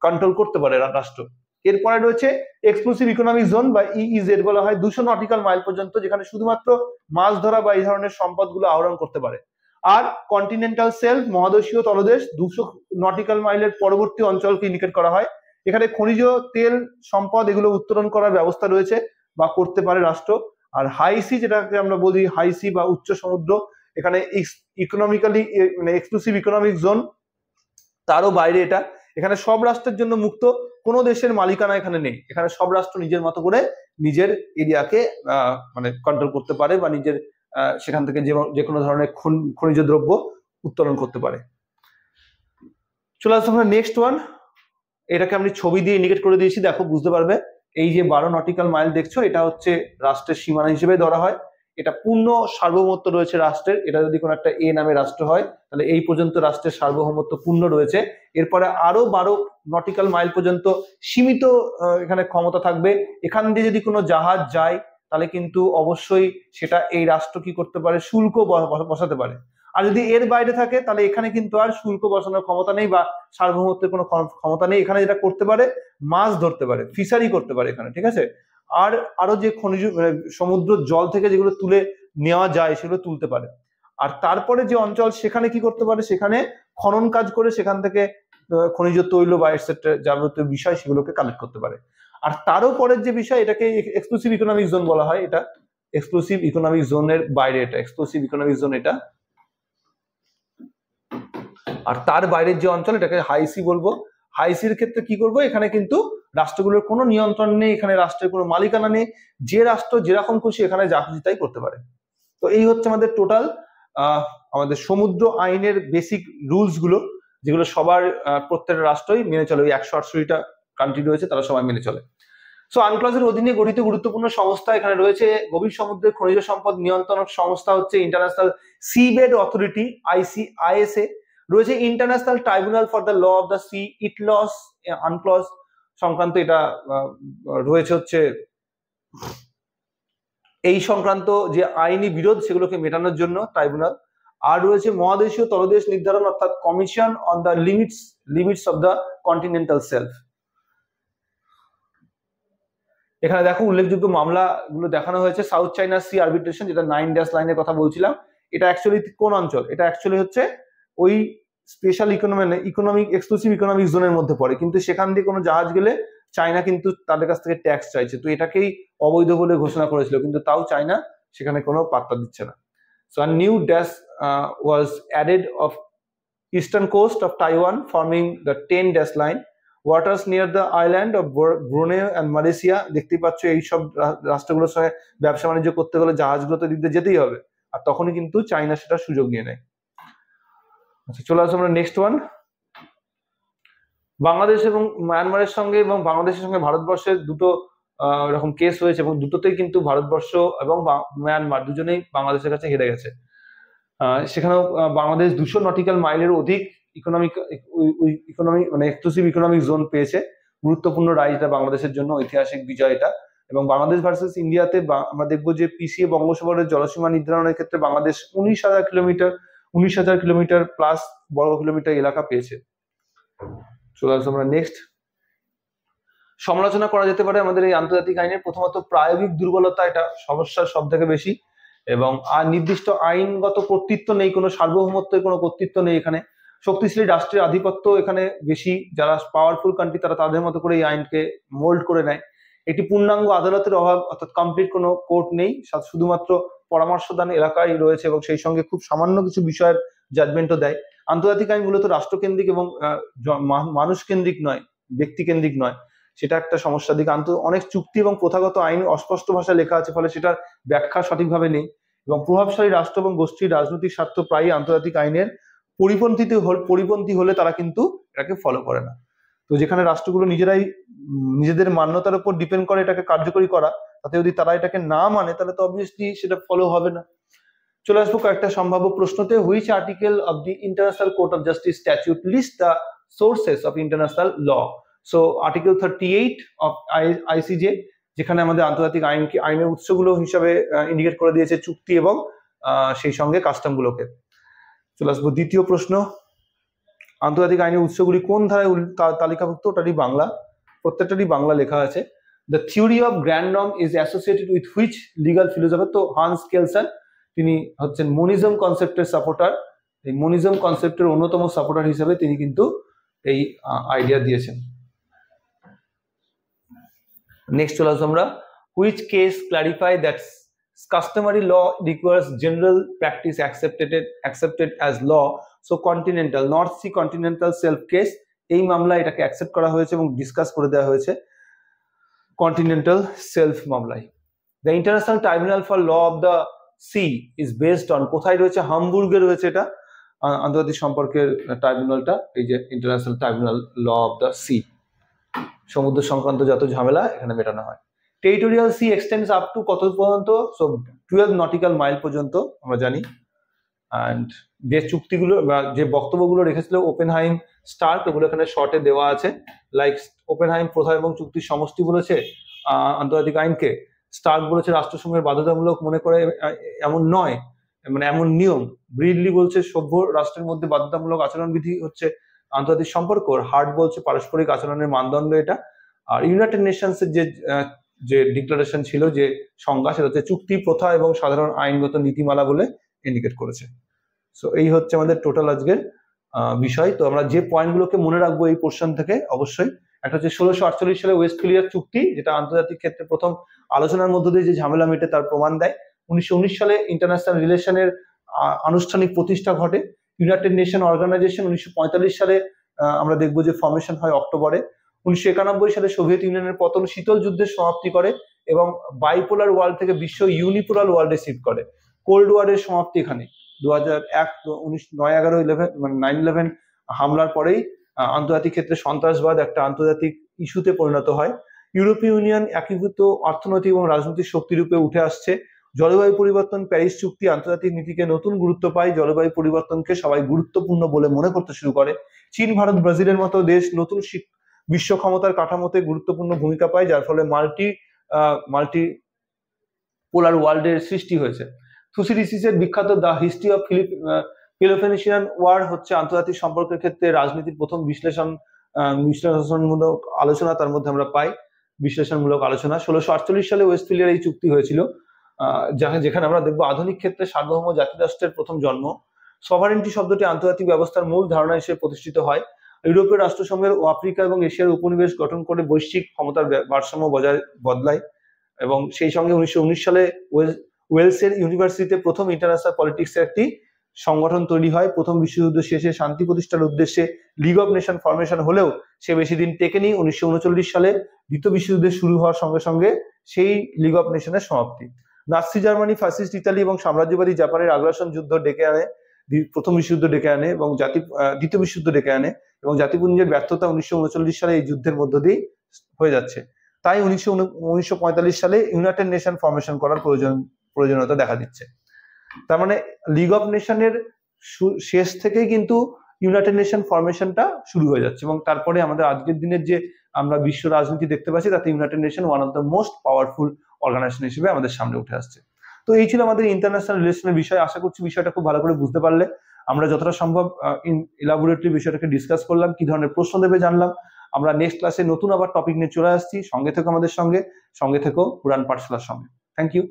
কন্ট্রোল করতে পারে রাষ্ট্র। এরপরে রয়েছে এক্সক্লুসিভ ইকোনমিক জোন বা ইইজেড বলা হয় 200 নটিক্যাল মাইল পর্যন্ত, যেখানে শুধুমাত্র মাছ ধরা বা এই ধরনের সম্পদগুলো আহরণ করতে পারে। আর কন্টিনেন্টাল সেলফ, মহাদেশীয় তলদেশ 200 নটিক্যাল মাইলের পরবর্তী অঞ্চলকে ইন্ডিকেট করা হয়। এখানে খনিজ তেল সম্পদ এগুলো উত্তোলন করার ব্যবস্থা রয়েছে বা করতে পারে রাষ্ট্র। আর হাই সি, যেটাকে আমরা বলি হাই সি বা উচ্চ সমুদ্র, এখানে ইকোনমিক্যালি মানে এক্সক্লুসিভ ইকোনমিক জোন, তারও বাইরে এটা। এখানে সব রাষ্ট্রের জন্য মুক্ত, কোনো দেশের মালিকানা এখানে নেই। এখানে সব রাষ্ট্র নিজের মতো করে নিজের এরিয়াকে মানে কন্ট্রোল করতে পারে বা নিজের সেখান থেকে যে কোনো ধরনের খনিজ দ্রব্য উত্তোলন করতে পারে। চলে আসছে আমরা নেক্সট ওয়ান। এটাকে আমি ছবি দিয়ে ইন্ডিকেট করে দিয়েছি, দেখো বুঝতে পারবে। এই যে 12 নটিক্যাল মাইল দেখছো, এটা হচ্ছে রাষ্ট্রের সীমানা হিসেবে ধরা হয়। এটা পূর্ণ সার্বভৌমত্ব রয়েছে রাষ্ট্রের। এটা যদি কোনো একটা এ নামে রাষ্ট্র হয়, তাহলে এই পর্যন্ত রাষ্ট্রের সার্বভৌমত্ব পূর্ণ রয়েছে। এরপরে আরো 12 নটিক্যাল মাইল পর্যন্ত সীমিত এখানে ক্ষমতা থাকবে। এখান দিয়ে যদি কোনো জাহাজ যায়, তাহলে কিন্তু অবশ্যই সেটা এই রাষ্ট্র কি করতে পারে? শুল্ক বসাতে পারে। আর যদি এর বাইরে থাকে, তাহলে এখানে কিন্তু আর শুল্ক বসানোর ক্ষমতা নেই বা সার্বভৌমত্বের কোনো ক্ষমতা নেই। এখানে যেটা করতে পারে, মাছ ধরতে পারে, ফিশারি করতে পারে এখানে, ঠিক আছে। আর আরো যে খনিজ সমুদ্র জল থেকে যেগুলো তুলে নেওয়া যায় সেগুলো তুলতে পারে। আর তারপরে যে অঞ্চল, সেখানে কি করতে পারে? সেখানে খনন কাজ করে সেখান থেকে খনিজ তৈল বা এটসেট্রা যাবতীয় বিষয় সেগুলোকে কালেক্ট করতে পারে। আর তারও পরের যে বিষয়, এটাকে এক্সক্লুসিভ ইকোনমিক জোন বলা হয়। এটা এক্সক্লুসিভ ইকোনমিক জোনের বাইরে, এটা এক্সক্লুসিভ ইকোনমিক জোন এটা। আর তার বাইরের যে অঞ্চল, এটাকে হাইসি বলবো। হাইসির ক্ষেত্রে কি করবো? এখানে কিন্তু রাষ্ট্রগুলোর কোনো নিয়ন্ত্রণ নেই, এখানে রাষ্ট্রের কোনো মালিকানা নেই। যে রাষ্ট্র যেরকম খুশি এখানে যা খুশি তাই করতে পারে। তো এই হচ্ছে আমাদের টোটাল আমাদের সমুদ্র আইনের বেসিক রুলস গুলো, যেগুলো সবার প্রত্যেকটা রাষ্ট্রই মেনে চলে। ওই 168টা কান্ট্রি রয়েছে, তারা সবাই মেনে চলে। সো আনক্লজের অধীনে গঠিত গুরুত্বপূর্ণ সংস্থা এখানে রয়েছে। গভীর সমুদ্রের খনিজ সম্পদ নিয়ন্ত্রণ সংস্থা হচ্ছে ইন্টারন্যাশনাল সিবেড অথরিটি, ISA। রয়েছে international tribunal for the law of the sea, ITLOS. UNCLOS সংক্রান্ত এটা রয়েছে হচ্ছে এই সংক্রান্ত যে আইনি বিরোধ সেগুলোকে মেটানোর জন্য ট্রাইব্যুনাল। আর রয়েছে মহাদেশীয় তলদেশ নির্ধারণ অর্থাৎ commission on the limits of the continental self. এখানে দেখো উল্লেখযোগ্য মামলাগুলো দেখানো হয়েছে। সাউথ চাইনা সি আরবিট্রেশন, যেটা 9 ড্যাশ লাইনের কথা বলছিলাম, এটা অ্যাকচুয়ালি কোন অঞ্চল? এটা অ্যাকচুয়ালি হচ্ছে ওই স্পেশাল ইকোনমিক এক্সক্লুসিভ ইকোনমিক জোনের মধ্যে পড়ে, কিন্তু সেখান দিয়ে কোনো জাহাজ গেলে চায়না কিন্তু তাদের কাছ থেকে ট্যাক্স চাইছে। তো এটাকেই অবৈধ বলে ঘোষণা করেছিল, কিন্তু তাও চায়না সেখানে কোনো পাত্তা দিচ্ছে না। So a new dash was added of eastern coast of Taiwan, forming the 10 dash line. Waters near the island of Brunei and Malaysia, দেখতেই পাচ্ছ এই সব রাষ্ট্রগুলোর সঙ্গে ব্যবসা বাণিজ্য করতে গেলে জাহাজগুলো তো দিতে যেতেই হবে, আর তখনই কিন্তু চায়না সেটা সুযোগ নিয়ে নেয়। আচ্ছা, চলে আসো আমরা নেক্সট ওয়ান। বাংলাদেশ এবং মায়ানমারের সঙ্গে এবং বাংলাদেশের সঙ্গে ভারতবর্ষের দুটো এরকম কেস হয়েছে, এবং দুটোতেই কিন্তু ভারতবর্ষ এবং মায়ানমার দুজনেই বাংলাদেশের কাছে হেরে গেছে। সেখানেও বাংলাদেশ 200 নটিক্যাল মাইলের অধিক ইকোনমিক মানে এক্সক্লুসিভ ইকোনমিক জোন পেয়েছে। গুরুত্বপূর্ণ রায় এটা বাংলাদেশের জন্য, ঐতিহাসিক বিজয় এটা। এবং বাংলাদেশ ভার্সেস ইন্ডিয়াতে আমরা দেখবো যে পিসিএ বঙ্গোপসাগরের জলসীমা নির্ধারণের ক্ষেত্রে বাংলাদেশ 19,000 কিলোমিটার প্লাস বর্গ কিলোমিটার এলাকা পেয়েছে। চলে আসবো আমরা নেক্সট। সমালোচনা করা যেতে পারে আমাদের এই আন্তর্জাতিক আইনের প্রথমত প্রায়োগিক দুর্বলতা, এটা সমস্যার সব থেকে বেশি। এবং আর নির্দিষ্ট আইনগত কর্তৃত্ব নেই, কোনো সার্বভৌমত্বের কোনো কর্তৃত্ব নেই এখানে। শক্তিশালী রাষ্ট্রের আধিপত্য এখানে বেশি, যারা পাওয়ারফুল কান্ট্রি তারা তাদের মতো করে এই আইনকে মোল্ড করে নেয়। একটি পূর্ণাঙ্গ আদালতের অভাব, অর্থাৎ কমপ্লিট কোনো কোর্ট নেই, শুধুমাত্র পরামর্শদান এলাকায় রয়েছে এবং সেই সঙ্গে খুব সামান্য কিছু বিষয়ের জাজমেন্টও দেয়। আন্তর্জাতিক আইন মূলত রাষ্ট্রকেন্দ্রিক এবং মানুষ কেন্দ্রিক নয়, ব্যক্তি কেন্দ্রিক নয়, সেটা একটা সমস্যা দিক। অনেক চুক্তি এবং প্রথাগত আইন অস্পষ্ট ভাষায় লেখা আছে, ফলে সেটার ব্যাখ্যা সঠিকভাবে নেই এবং প্রভাবশালী রাষ্ট্র এবং গোষ্ঠীর রাজনৈতিক স্বার্থ প্রায়ই আন্তর্জাতিক আইনের পরিপন্থী হলে তারা কিন্তু এটাকে ফলো করে না। তো যেখানে রাষ্ট্রগুলো নিজেরাই নিজেদের মান্যতার উপর ডিপেন্ড করে এটাকে কার্যকরী করা, তাতে যদি তারা এটাকে না মানে তাহলে তো অবভিয়াসলি সেটা ফলো হবে না। চলে আসবো কয়েকটা সম্ভাব্য প্রশ্নতে। Which article of the international court of justice statute list the sources of international law? So article 38 of ICJ, যেখানে আমাদের আন্তর্জাতিক আইনের উৎসগুলো হিসাবে ইন্ডিকেট করে দিয়েছে চুক্তি এবং সেই সঙ্গে কাস্টম গুলোকে। চলে আসবো দ্বিতীয় প্রশ্ন। আন্তর্জাতিক আইনের উৎসগুলি কোন ধারায় তালিকাভুক্ত? ওটারই বাংলা, প্রত্যেকটারই বাংলা লেখা আছে। The theory of grand norm is associated with which legal philosopher? তো হান্স কেলসন, তিনি হচ্ছেন মনিজম কনসেপ্টের সাপোর্টার। এই মনিজম কনসেপ্টের অন্যতম সাপোর্টার হিসেবে তিনি কিন্তু এই আইডিয়া দিয়েছেন। নেক্সট চলে আসবো আমরা, which case clarify that customary law requires general practice accepted as law? So continental, North Sea continental shelf case, এই মামলা এটাকে অ্যাকসেপ্ট করা হয়েছে এবং ডিসকাস করে দেওয়া হয়েছে কন্টিনেন্টাল সেলফ মামলায়। The international tribunal for law of the sea is based on, কোথায় রয়েছে? হামবুর্গে রয়েছে এটা, আন্তর্জাতিক সম্পর্কের ট্রাইব্যুনালটা, এই যে international tribunal law of the sea, সমুদ্র সংক্রান্ত যত ঝামেলা এখানে মেটানো হয়। Territorial sea extends up to কত পর্যন্ত? সো 12 নটিক্যাল মাইল পর্যন্ত আমরা জানি। অ্যান্ড যে চুক্তিগুলো বা যে বক্তব্যগুলো রেখেছিল ওপেনহাইম স্টার্ক, ওগুলো এখানে শর্টে দেওয়া আছে। লাইক ওপেনহাইম প্রথা এবং চুক্তির সমষ্টি বলেছে আন্তর্জাতিক আইনকে, স্টার্ক বলেছে রাষ্ট্রসমূহের বাধ্যতামূলক মনে করে এমন নয়, মানে এমন নিয়ম। ব্রিডলি বলছে সভ্য রাষ্ট্রের মধ্যে বাধ্যতামূলক আচরণবিধি হচ্ছে আন্তর্জাতিক সম্পর্ক। হার্ট বলছে পারস্পরিক আচরণের মানদণ্ড এটা। আর ইউনাইটেড নেশনস এর যে ডিক্লারেশন ছিল, যে সংজ্ঞা, সেটা হচ্ছে চুক্তি, প্রথা এবং সাধারণ আইনগত নীতিমালা বলে ইন্ডিকেট করেছে। সো এই হচ্ছে আমাদের টোটাল আজকের বিষয়। তো আমরা যে পয়েন্টগুলোকে মনে রাখবো এই পোর্শন থেকে, অবশ্যই একটা হচ্ছে 1648 সালে ওয়েস্টফিলিয়ার চুক্তি, যেটা আন্তর্জাতিক ক্ষেত্রে প্রথম আলোচনার মধ্য দিয়ে যে ঝামেলা মেটে তার প্রমাণ দেয়। 1919 সালে ইন্টারন্যাশনাল রিলেশনের আনুষ্ঠানিক প্রতিষ্ঠা ঘটে। ইউনাইটেড নেশন অর্গানাইজেশন 1945 সালে আমরা দেখবো যে ফর্মেশন হয় অক্টোবরে। 1991 সালে সোভিয়েত ইউনিয়নের পতন শীতল যুদ্ধের সমাপ্তি করে এবং বাইপোলার ওয়ার্ল্ড থেকে বিশ্ব ইউনিপোলার ওয়ার্ল্ডে শিফট করে। কোল্ড ওয়ারের সমাপ্তি এখানে 2001, 9/11 মানে 9/11 হামলার পরেই আন্তর্জাতিক ক্ষেত্রে সন্ত্রাসবাদ একটা আন্তর্জাতিক ইস্যুতে পরিণত হয়। ইউরোপীয় ইউনিয়ন একীভূত অর্থনৈতিক এবং রাজনৈতিক শক্তিরূপে উঠে আসছে। জলবায়ু পরিবর্তন, প্যারিস চুক্তি আন্তর্জাতিক নীতিকে নতুন গুরুত্ব পায়। জলবায়ু পরিবর্তনকে সবাই গুরুত্বপূর্ণ বলে মনে করতে শুরু করে। চীন, ভারত, ব্রাজিলের মতো দেশ নতুন বিশ্ব ক্ষমতার কাঠামোতে গুরুত্বপূর্ণ ভূমিকা পায়, যার ফলে মাল্টি পোলার ওয়ার্ল্ডের সৃষ্টি হয়েছে। থুসিডিসিসের বিখ্যাত the history of Peloponnesian war হচ্ছে আন্তর্জাতিক সম্পর্কের ক্ষেত্রে রাজনীতির প্রথম বিশ্লেষণমূলক আলোচনা, তার মধ্যে আমরা পাই বিশ্লেষণমূলক আলোচনা। 1648 সালে ওয়েস্টফিলিয়ার এই চুক্তি হয়েছিল, যেখানে আমরা দেখবো আধুনিক ক্ষেত্রে সার্বভৌম জাতিরাষ্ট্রের প্রথম জন্ম। সভারেন্টি শব্দটি আন্তর্জাতিক ব্যবস্থার মূল ধারণা হিসেবে প্রতিষ্ঠিত হয়। ইউরোপীয় রাষ্ট্রসমূহের আফ্রিকা এবং এশিয়ার উপনিবেশ গঠন করে বৈশ্বিক ক্ষমতার ভারসাম্য বদলায় এবং সেই সঙ্গে 1919 সালে ওয়েলসের ইউনিভার্সিটিতে প্রথম ইন্টারন্যাশনাল পলিটিক্সের একটি সংগঠন তৈরি হয়। প্রথম বিশ্বযুদ্ধ শেষে শান্তি প্রতিষ্ঠার উদ্দেশ্যে লিগ অফ নেশন ফরমেশন হলেও সে বেশি দিন টেকেনি। 1939 সালে দ্বিতীয় বিশ্বযুদ্ধের শুরু হওয়ার সঙ্গে সঙ্গে সেই লিগ অফ নেশনের সমাপ্তি। নাৎসি জার্মানি, ফ্যাসিস্ট ইতালি এবং সাম্রাজ্যবাদী জাপানের আগ্রাসন যুদ্ধ ডেকে আনে, প্রথম বিশ্বযুদ্ধ ডেকে আনে এবং দ্বিতীয় বিশ্বযুদ্ধ ডেকে আনে এবং জাতিপুঞ্জের ব্যর্থতা 1939 সালে এই যুদ্ধের মধ্য দিয়ে হয়ে যাচ্ছে। তাই 1945 সালে ইউনাইটেড নেশন ফরমেশন করার প্রয়োজনীয়তা দেখা দিচ্ছে। তার মানে লিগ অফ নেশনের শেষ থেকেই কিন্তু ইউনাইটেড নেশন ফরমেশনটা শুরু হয়ে যাচ্ছে এবং তারপরে আমাদের আজকের দিনের যে আমরা বিশ্ব রাজনীতি দেখতে পাচ্ছি, তাতে United Nation one of the most powerful organisation হিসেবে আমাদের সামনে উঠে আসছে। তো এই ছিল আমাদের ইন্টারন্যাশনাল রিলেশনের বিষয়। আশা করছি বিষয়টা খুব ভালো করে বুঝতে পারলে। আমরা যতটা সম্ভব ইলাবোরেটলি বিষয়টাকে ডিসকাস করলাম, কি ধরনের প্রশ্ন দেবে জানলাম। আমরা নেক্সট ক্লাসে নতুন আবার টপিক নিয়ে চলে আসছি। সঙ্গে থেকো আমাদের সঙ্গে থেকো উড়ান পাঠশালার সঙ্গে। Thank you.